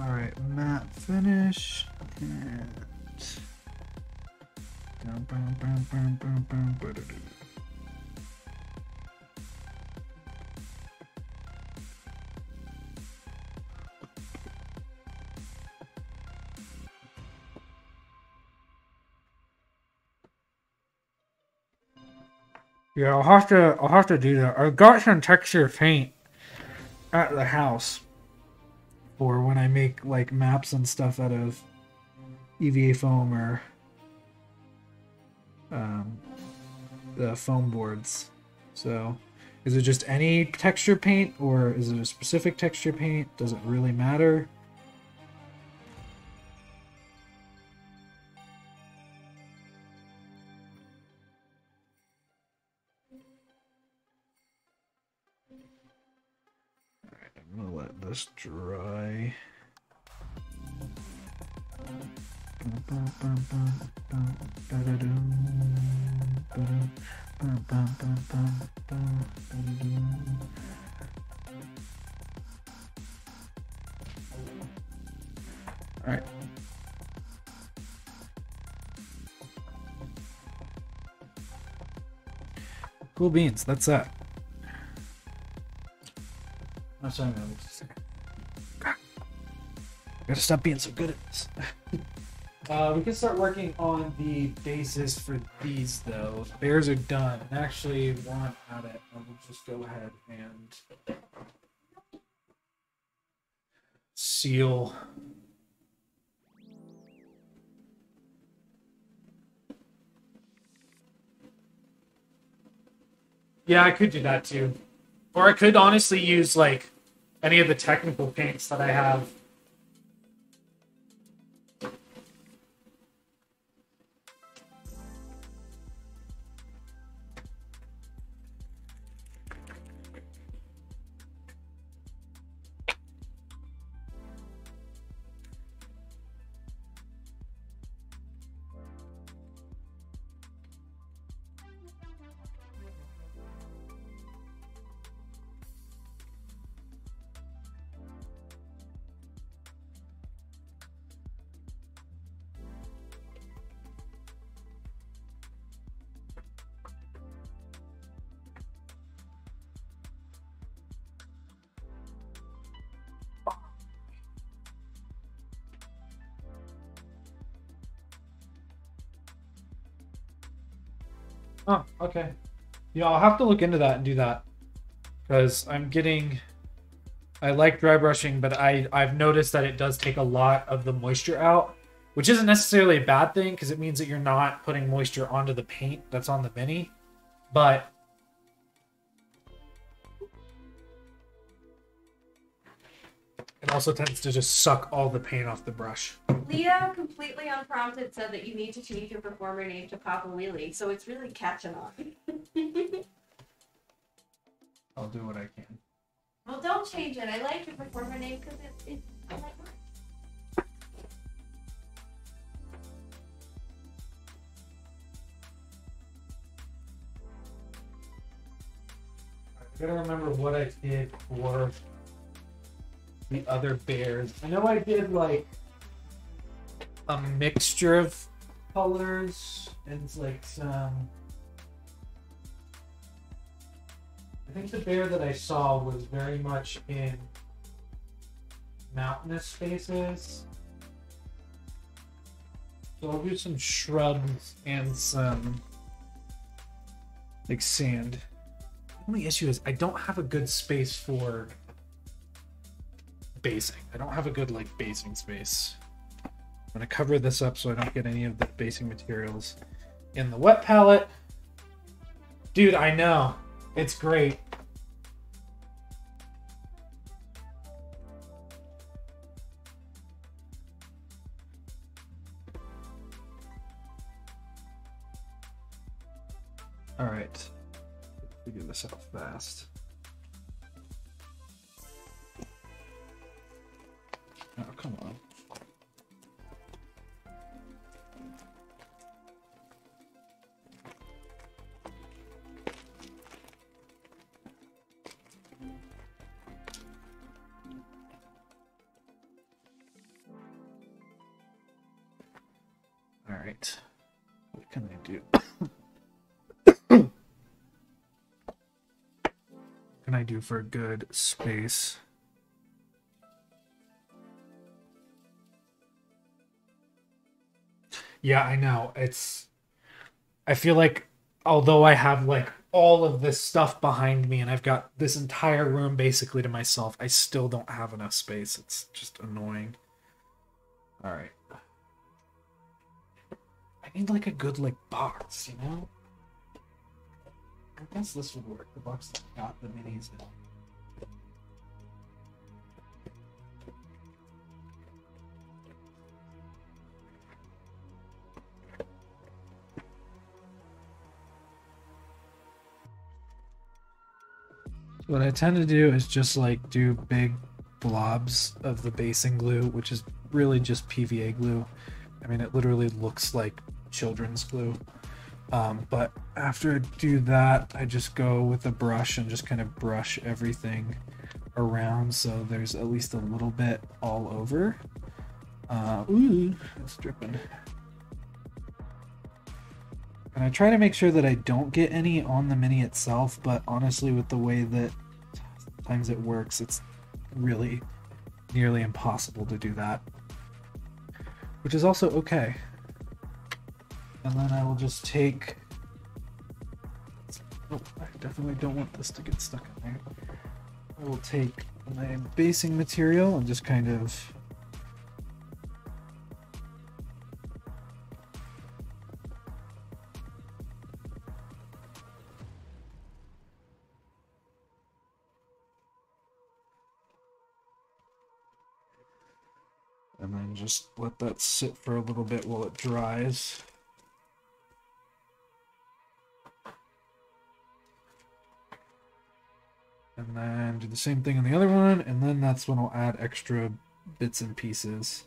Alright, matte finish. And... yeah, I'll have to do that. I've got some texture paint at the house for when I make like maps and stuff out of EVA foam or the foam boards. So is it just any texture paint or is it a specific texture paint? Does it really matter? Alright, I'm gonna let this dry. All right. Cool beans. That's that. I'm sorry, man. Gotta stop being so good at this. We can start working on the bases for these, though. Bears are done. And actually, while I'm at it, I will just go ahead and seal. Yeah, I could do that too. Or I could honestly use, like, any of the technical paints that I have. Oh, okay. Yeah, I'll have to look into that and do that. Because I like dry brushing, but I've noticed that it does take a lot of the moisture out, which isn't necessarily a bad thing because it means that you're not putting moisture onto the paint that's on the mini. But it also tends to just suck all the paint off the brush. Leah completely unprompted said that you need to change your performer name to Papa Wheelie, so it's really catching on. I'll do what I can. Well, don't change it. I like your performer name because it's I like mine. I gotta remember what I did for the other bears. I know I did like a mixture of colors and like some. I think the bear that I saw was very much in mountainous spaces. So I'll do some shrubs and some like sand. The only issue is I don't have a good space for basing. I don't have a good like basing space. I'm gonna cover this up so I don't get any of the basing materials in the wet palette. Dude, I know. It's great. All right. Figure this out fast. Oh, come on. All right. What can I do? What can I do for a good space? Yeah, I know. I feel like although I have like all of this stuff behind me and I've got this entire room basically to myself, I still don't have enough space. It's just annoying. All right. I need like a good like box, you know? I guess this would work. The box that got the minis in. What I tend to do is just like do big blobs of the basing glue, which is really just PVA glue. I mean, it literally looks like children's glue. But after I do that, I just go with a brush and just kind of brush everything around so there's at least a little bit all over. Ooh, it's dripping. And I try to make sure that I don't get any on the mini itself, but honestly, with the way that sometimes it works, it's really nearly impossible to do that. which is also okay. And then I will just take... Oh, I definitely don't want this to get stuck in there. I will take my basing material and just kind of... and then just let that sit for a little bit while it dries. And then do the same thing on the other one, and then that's when I'll add extra bits and pieces.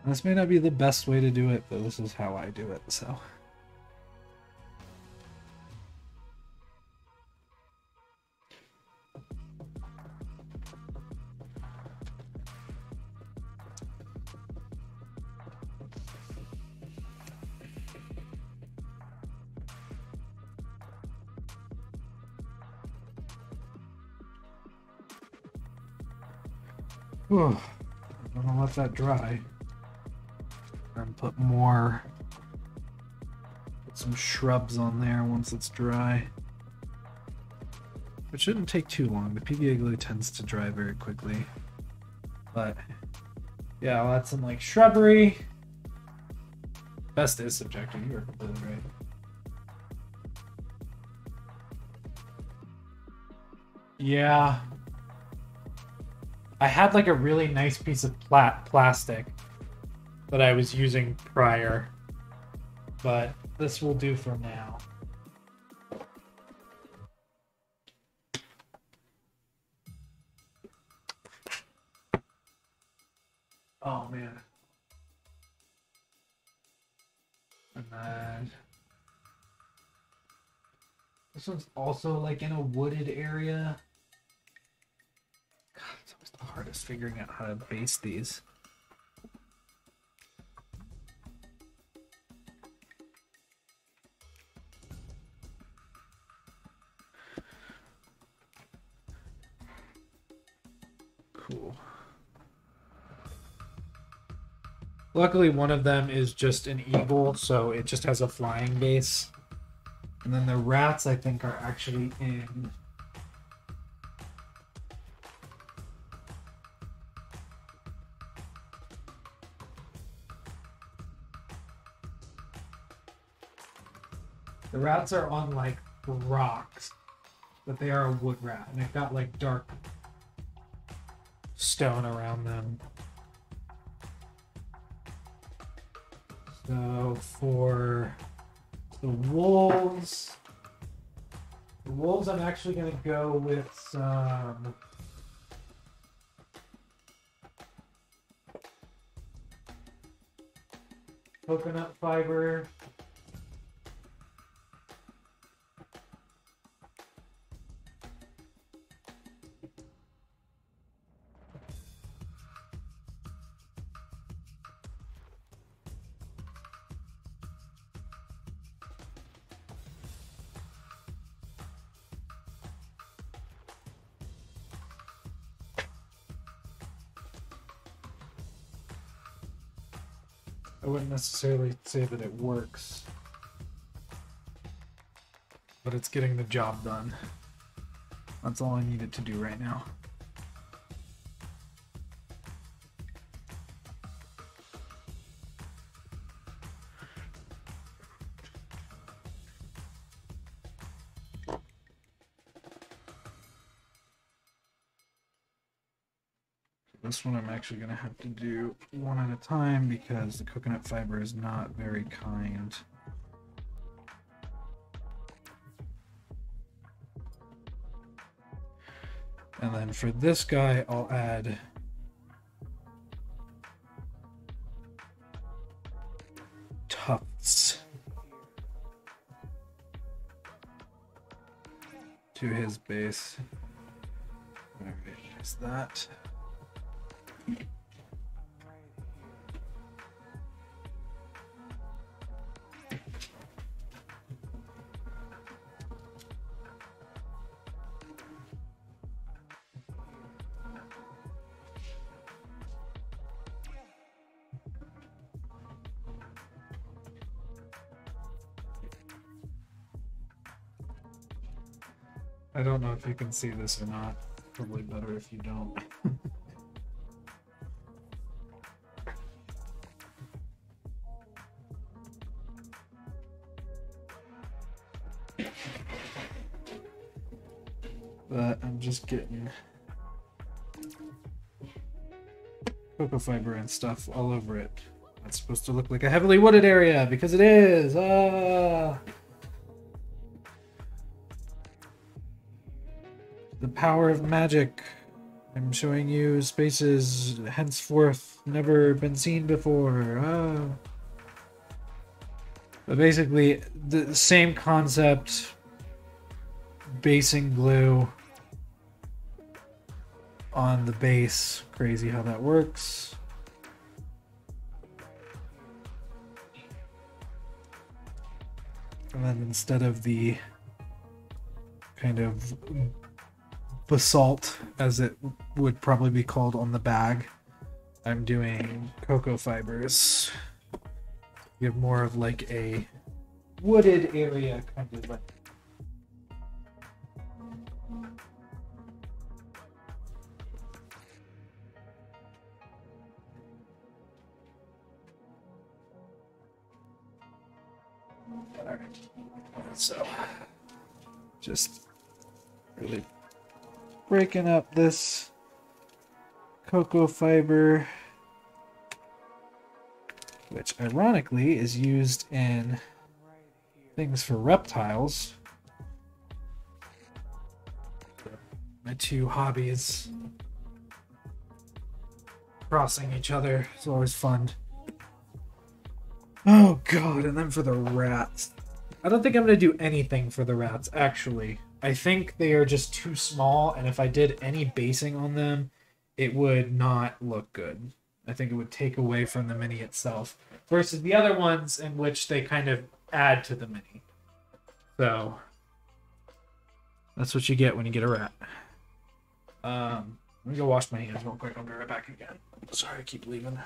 This may not be the best way to do it, but this is how I do it, so. Whew. I'm gonna let that dry. And put some shrubs on there once it's dry. It shouldn't take too long. The PVA glue tends to dry very quickly. But yeah, I'll add some like shrubbery. Best is subjective, you are completely right. Yeah. I had like a really nice piece of plastic that I was using prior, but this will do for now. Oh man. And then this one's also like in a wooded area. God, it's always the hardest figuring out how to base these. Cool. Luckily, one of them is just an eagle, so it just has a flying base. And then the rats, I think, are actually in... The rats are on, like, rocks, but they are a wood rat, and they've got, like, dark stone around them. So for the wolves, I'm actually going to go with some coconut fiber. I wouldn't necessarily say that it works, but it's getting the job done. That's all I need it to do right now. This one I'm actually going to have to do one at a time because the coconut fiber is not very kind. And then for this guy, I'll add tufts. to his base. All right, there's that. I don't know if you can see this or not. Probably better if you don't. But I'm just getting cocoa fiber and stuff all over it. That's supposed to look like a heavily wooded area because it is. The power of magic. I'm showing you spaces henceforth never been seen before. But basically, the same concept. Basing glue on the base. Crazy how that works. And then instead of the kind of basalt, as it would probably be called on the bag, I'm doing cocoa fibers. You have more of like a wooded area, kind of like. Alright, so just really breaking up this cocoa fiber, which ironically is used in things for reptiles. My two hobbies crossing each other is always fun. Oh god, and then for the rats. I don't think I'm going to do anything for the rats, actually. I think they are just too small, and if I did any basing on them, it would not look good. I think it would take away from the mini itself. Versus the other ones in which they kind of add to the mini. So, that's what you get when you get a rat. Let me go wash my hands real quick. I'll be right back again. Sorry, I keep leaving.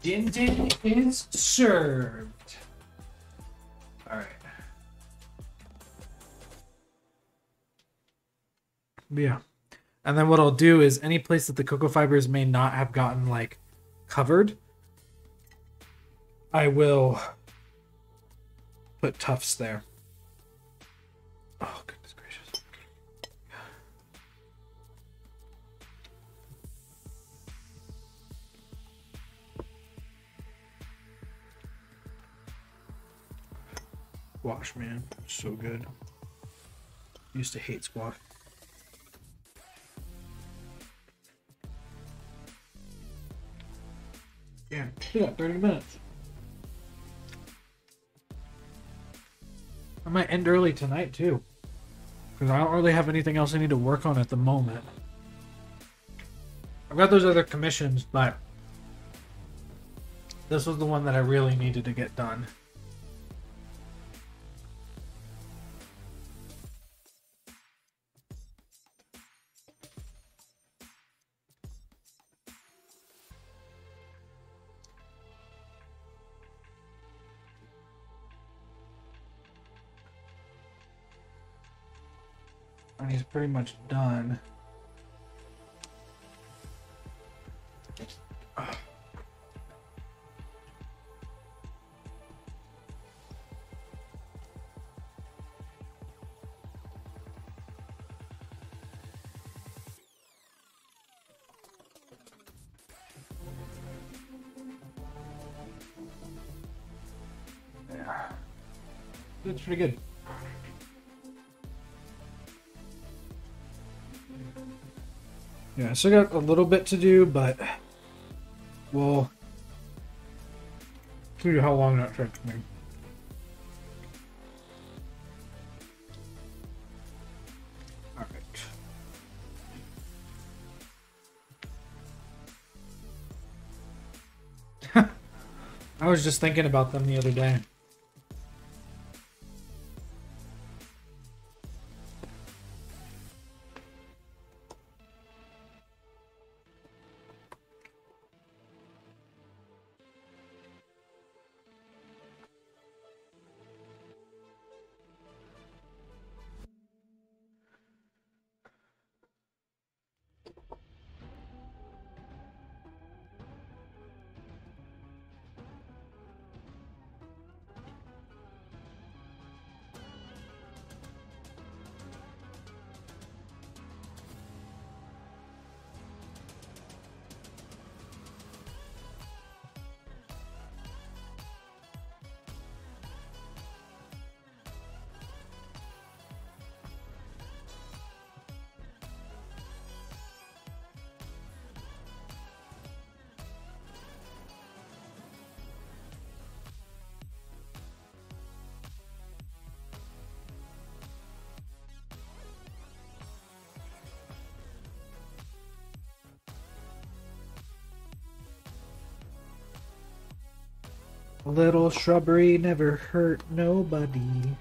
Din Din is served. Alright. Yeah. And then what I'll do is any place that the cocoa fibers may not have gotten like covered, I will put tufts there. Oh, goodness gracious. Squash, man. So good. Used to hate squash. Yeah, 30 minutes. I might end early tonight too, because I don't really have anything else I need to work on at the moment. I've got those other commissions, but this was the one that I really needed to get done. And he's pretty much done. Yeah. That's pretty good. Yeah, I still got a little bit to do, but we'll see how long that takes me. Alright. I was just thinking about them the other day. A little shrubbery never hurt nobody.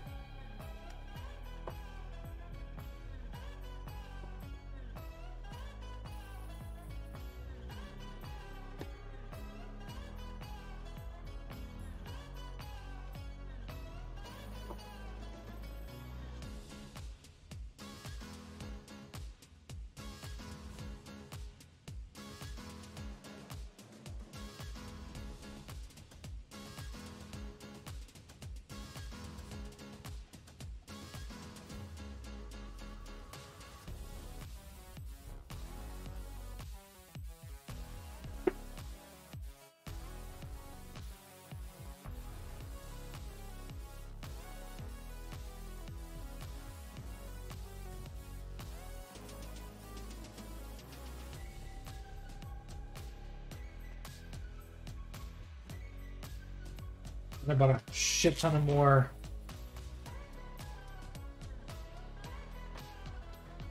About a shit ton of more.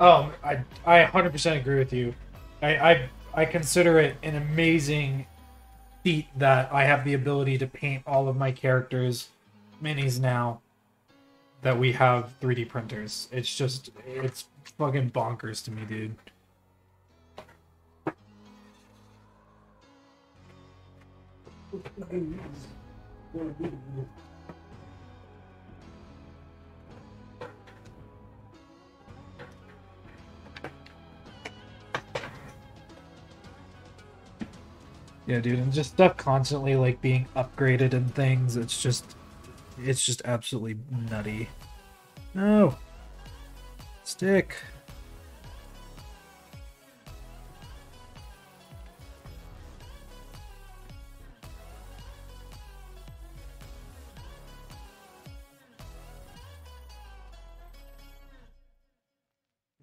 Oh, I 100% agree with you. I consider it an amazing feat that I have the ability to paint all of my characters minis now that we have 3D printers. It's fucking bonkers to me, dude. Yeah, dude, and just stuff constantly like being upgraded and things. It's just It's just absolutely nutty. No! Stick!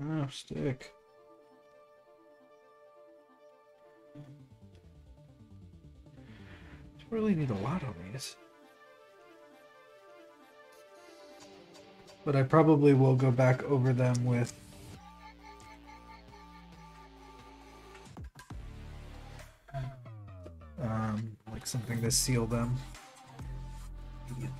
Oh, stick. Don't really need a lot on these. But I probably will go back over them with like something to seal them. Idiot.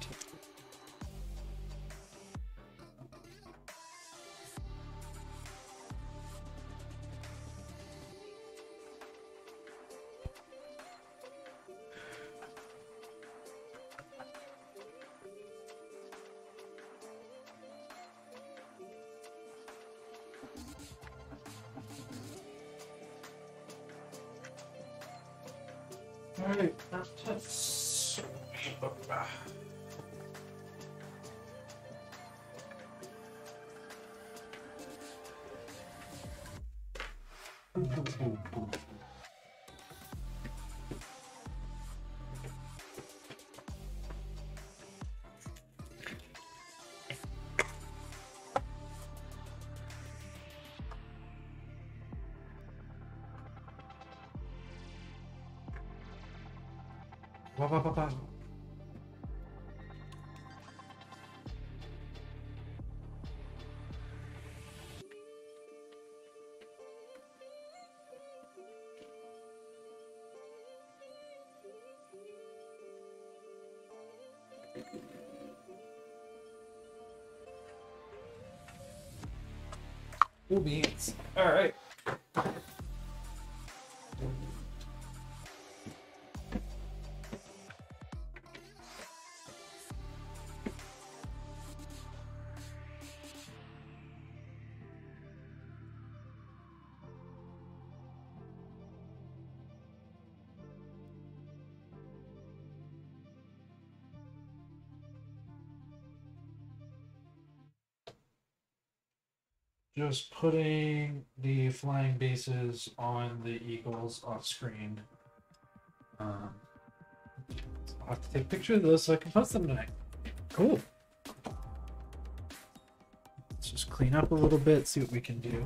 Alright, that's Cool beans. Alright. Just putting the flying bases on the Eagles off screen. I'll have to take a picture of those so I can post them tonight. Cool. Let's just clean up a little bit, see what we can do.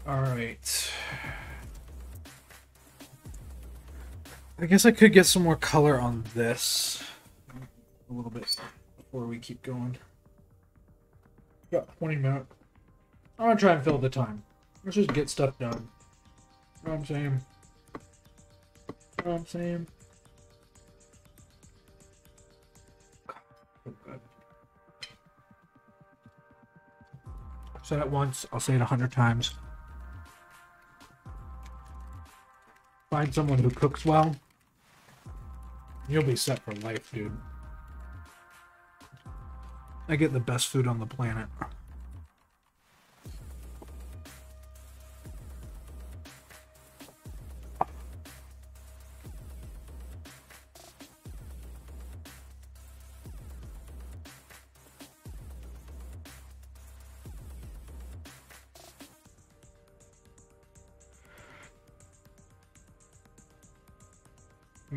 All right. I guess I could get some more color on this a little bit before we keep going. Got 20 minutes. I'm gonna try and fill the time. Let's just get stuff done. You know what I'm saying? You know what I'm saying? Oh, good. Said it once, I'll say it 100 times. Find someone who cooks well. You'll be set for life, dude. I get the best food on the planet.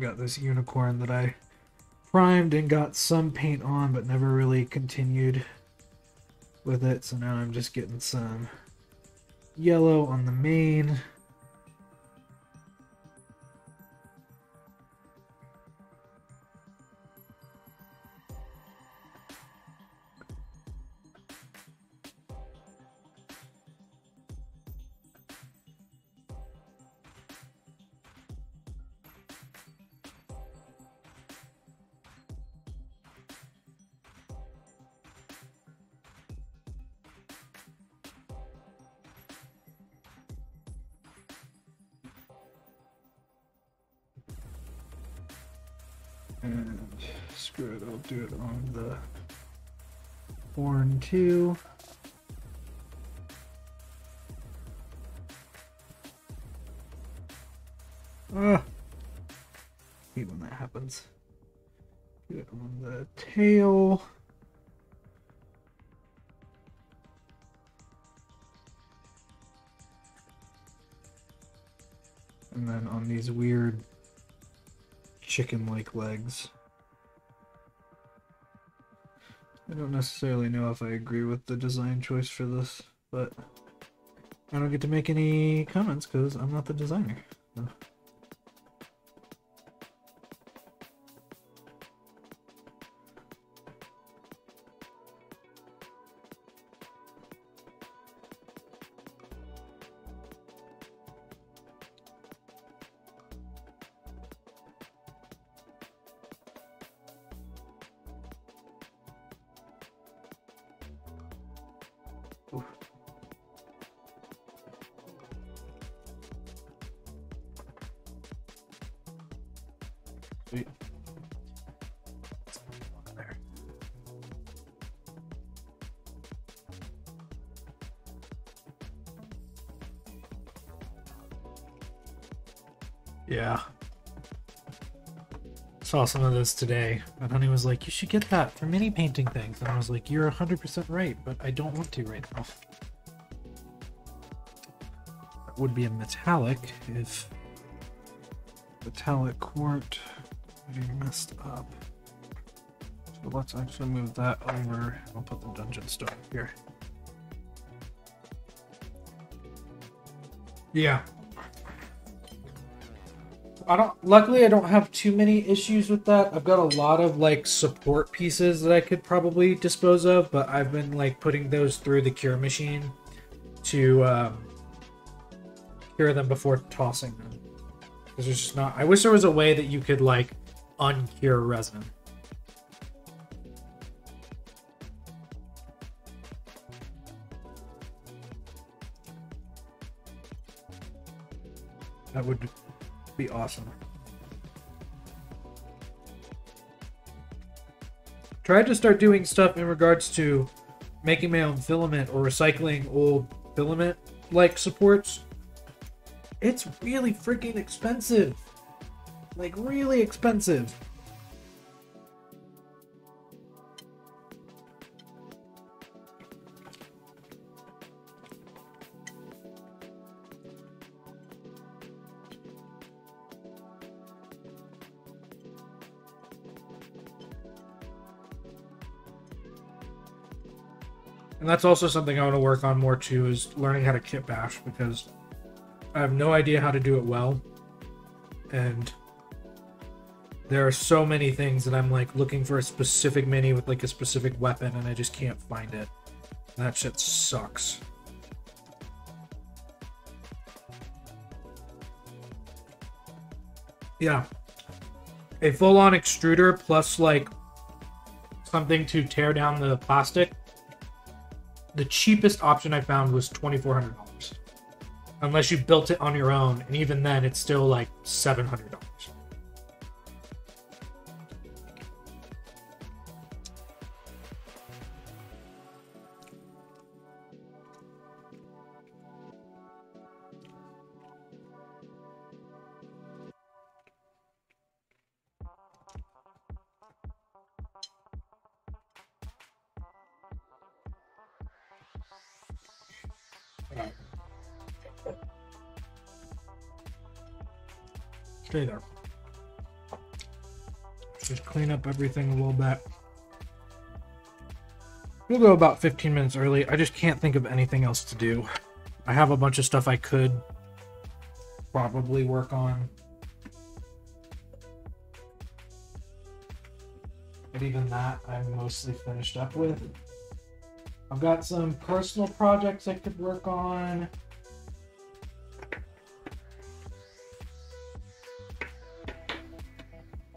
Got this unicorn that I primed and got some paint on, but never really continued with it. So now I'm just getting some yellow on the mane. And screw it, I'll do it on the horn too. Hate when that happens. Do it on the tail. And then on these weird chicken-like legs. I don't necessarily know if I agree with the design choice for this, but I don't get to make any comments because I'm not the designer. So. Sweet. There. Yeah. Saw some of this today, and Honey was like, you should get that for mini painting things. And I was like, you're 100% right, but I don't want to right now. That would be a metallic if metallic weren't getting messed up. So let's actually move that over. I'll put the dungeon stone here. Yeah. Luckily I don't have too many issues with that. I've got a lot of like support pieces that I could probably dispose of, but I've been like putting those through the cure machine to cure them before tossing them. Because there's just not. I wish there was a way that you could like uncure resin. That would be awesome. Tried to start doing stuff in regards to making my own filament or recycling old filament like supports. It's really freaking expensive. Like really expensive. And that's also something I want to work on more too, is learning how to kit bash, because I have no idea how to do it well. And there are so many things that I'm like looking for a specific mini with like a specific weapon and I just can't find it. And that shit sucks. Yeah. A full-on extruder plus like something to tear down the plastic. The cheapest option I found was $2,400. Unless you built it on your own, and even then it's still like $700. Stay there. Just clean up everything a little bit. We'll go about 15 minutes early. I just can't think of anything else to do. I have a bunch of stuff I could probably work on. But even that, I'm mostly finished up with. I've got some personal projects I could work on.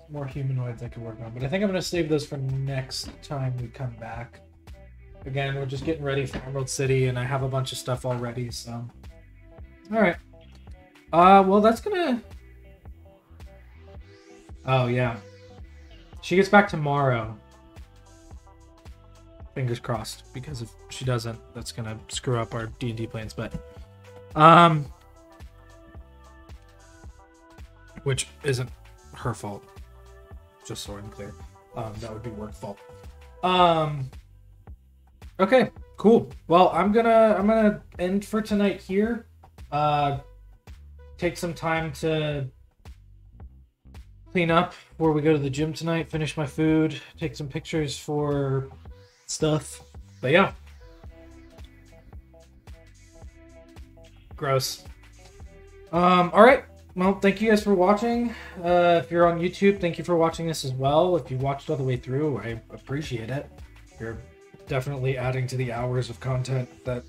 More humanoids I could work on, but I think I'm going to save those for next time we come back. Again, we're just getting ready for Emerald City, and I have a bunch of stuff already, so... Alright. Well, that's gonna... Oh, yeah. She gets back tomorrow. Fingers crossed, because if she doesn't, that's gonna screw up our D&D plans. But, which isn't her fault. Just so I'm clear, that would be work fault. Okay, cool. Well, I'm gonna end for tonight here. Take some time to clean up before we go to the gym tonight. Finish my food. Take some pictures for stuff. But yeah, gross. All right. Well, thank you guys for watching. If you're on YouTube, thank you for watching this as well. If you watched all the way through, I appreciate it. You're definitely adding to the hours of content that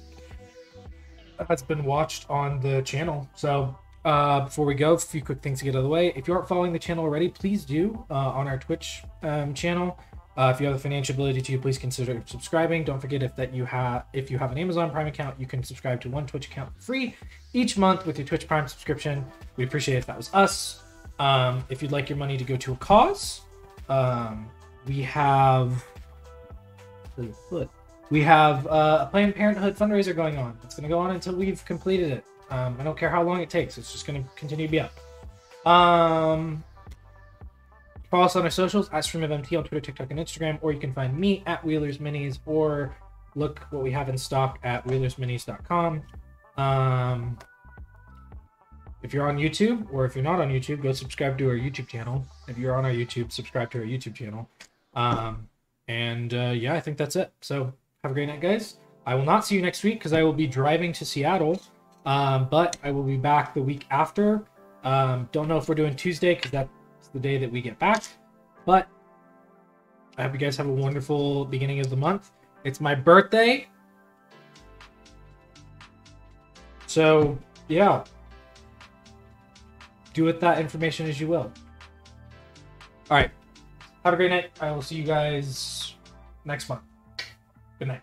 has been watched on the channel. So before we go, a few quick things to get out of the way. If you aren't following the channel already, please do on our Twitch channel. If you have the financial ability to, please consider subscribing. Don't forget if you have an Amazon Prime account, you can subscribe to one Twitch account for free each month with your Twitch Prime subscription. We'd appreciate it if that was us. If you'd like your money to go to a cause, we have a Planned Parenthood fundraiser going on. It's going to go on until we've completed it. I don't care how long it takes. It's just going to continue to be up. Follow us on our socials at StreamOfMT on Twitter, TikTok, and Instagram, or you can find me at Wheelers Minis, or look what we have in stock at wheelersminis.com. If you're on YouTube, or if you're not on YouTube, go subscribe to our YouTube channel. If you're on our YouTube, subscribe to our YouTube channel. Yeah, I think that's it. So have a great night, guys. I will not see you next week because I will be driving to Seattle, but I will be back the week after. Don't know if we're doing Tuesday because that's the day that we get back, but I hope you guys have a wonderful beginning of the month. It's my birthday, so yeah, do with that information as you will. All right, have a great night. I will see you guys next month. Good night.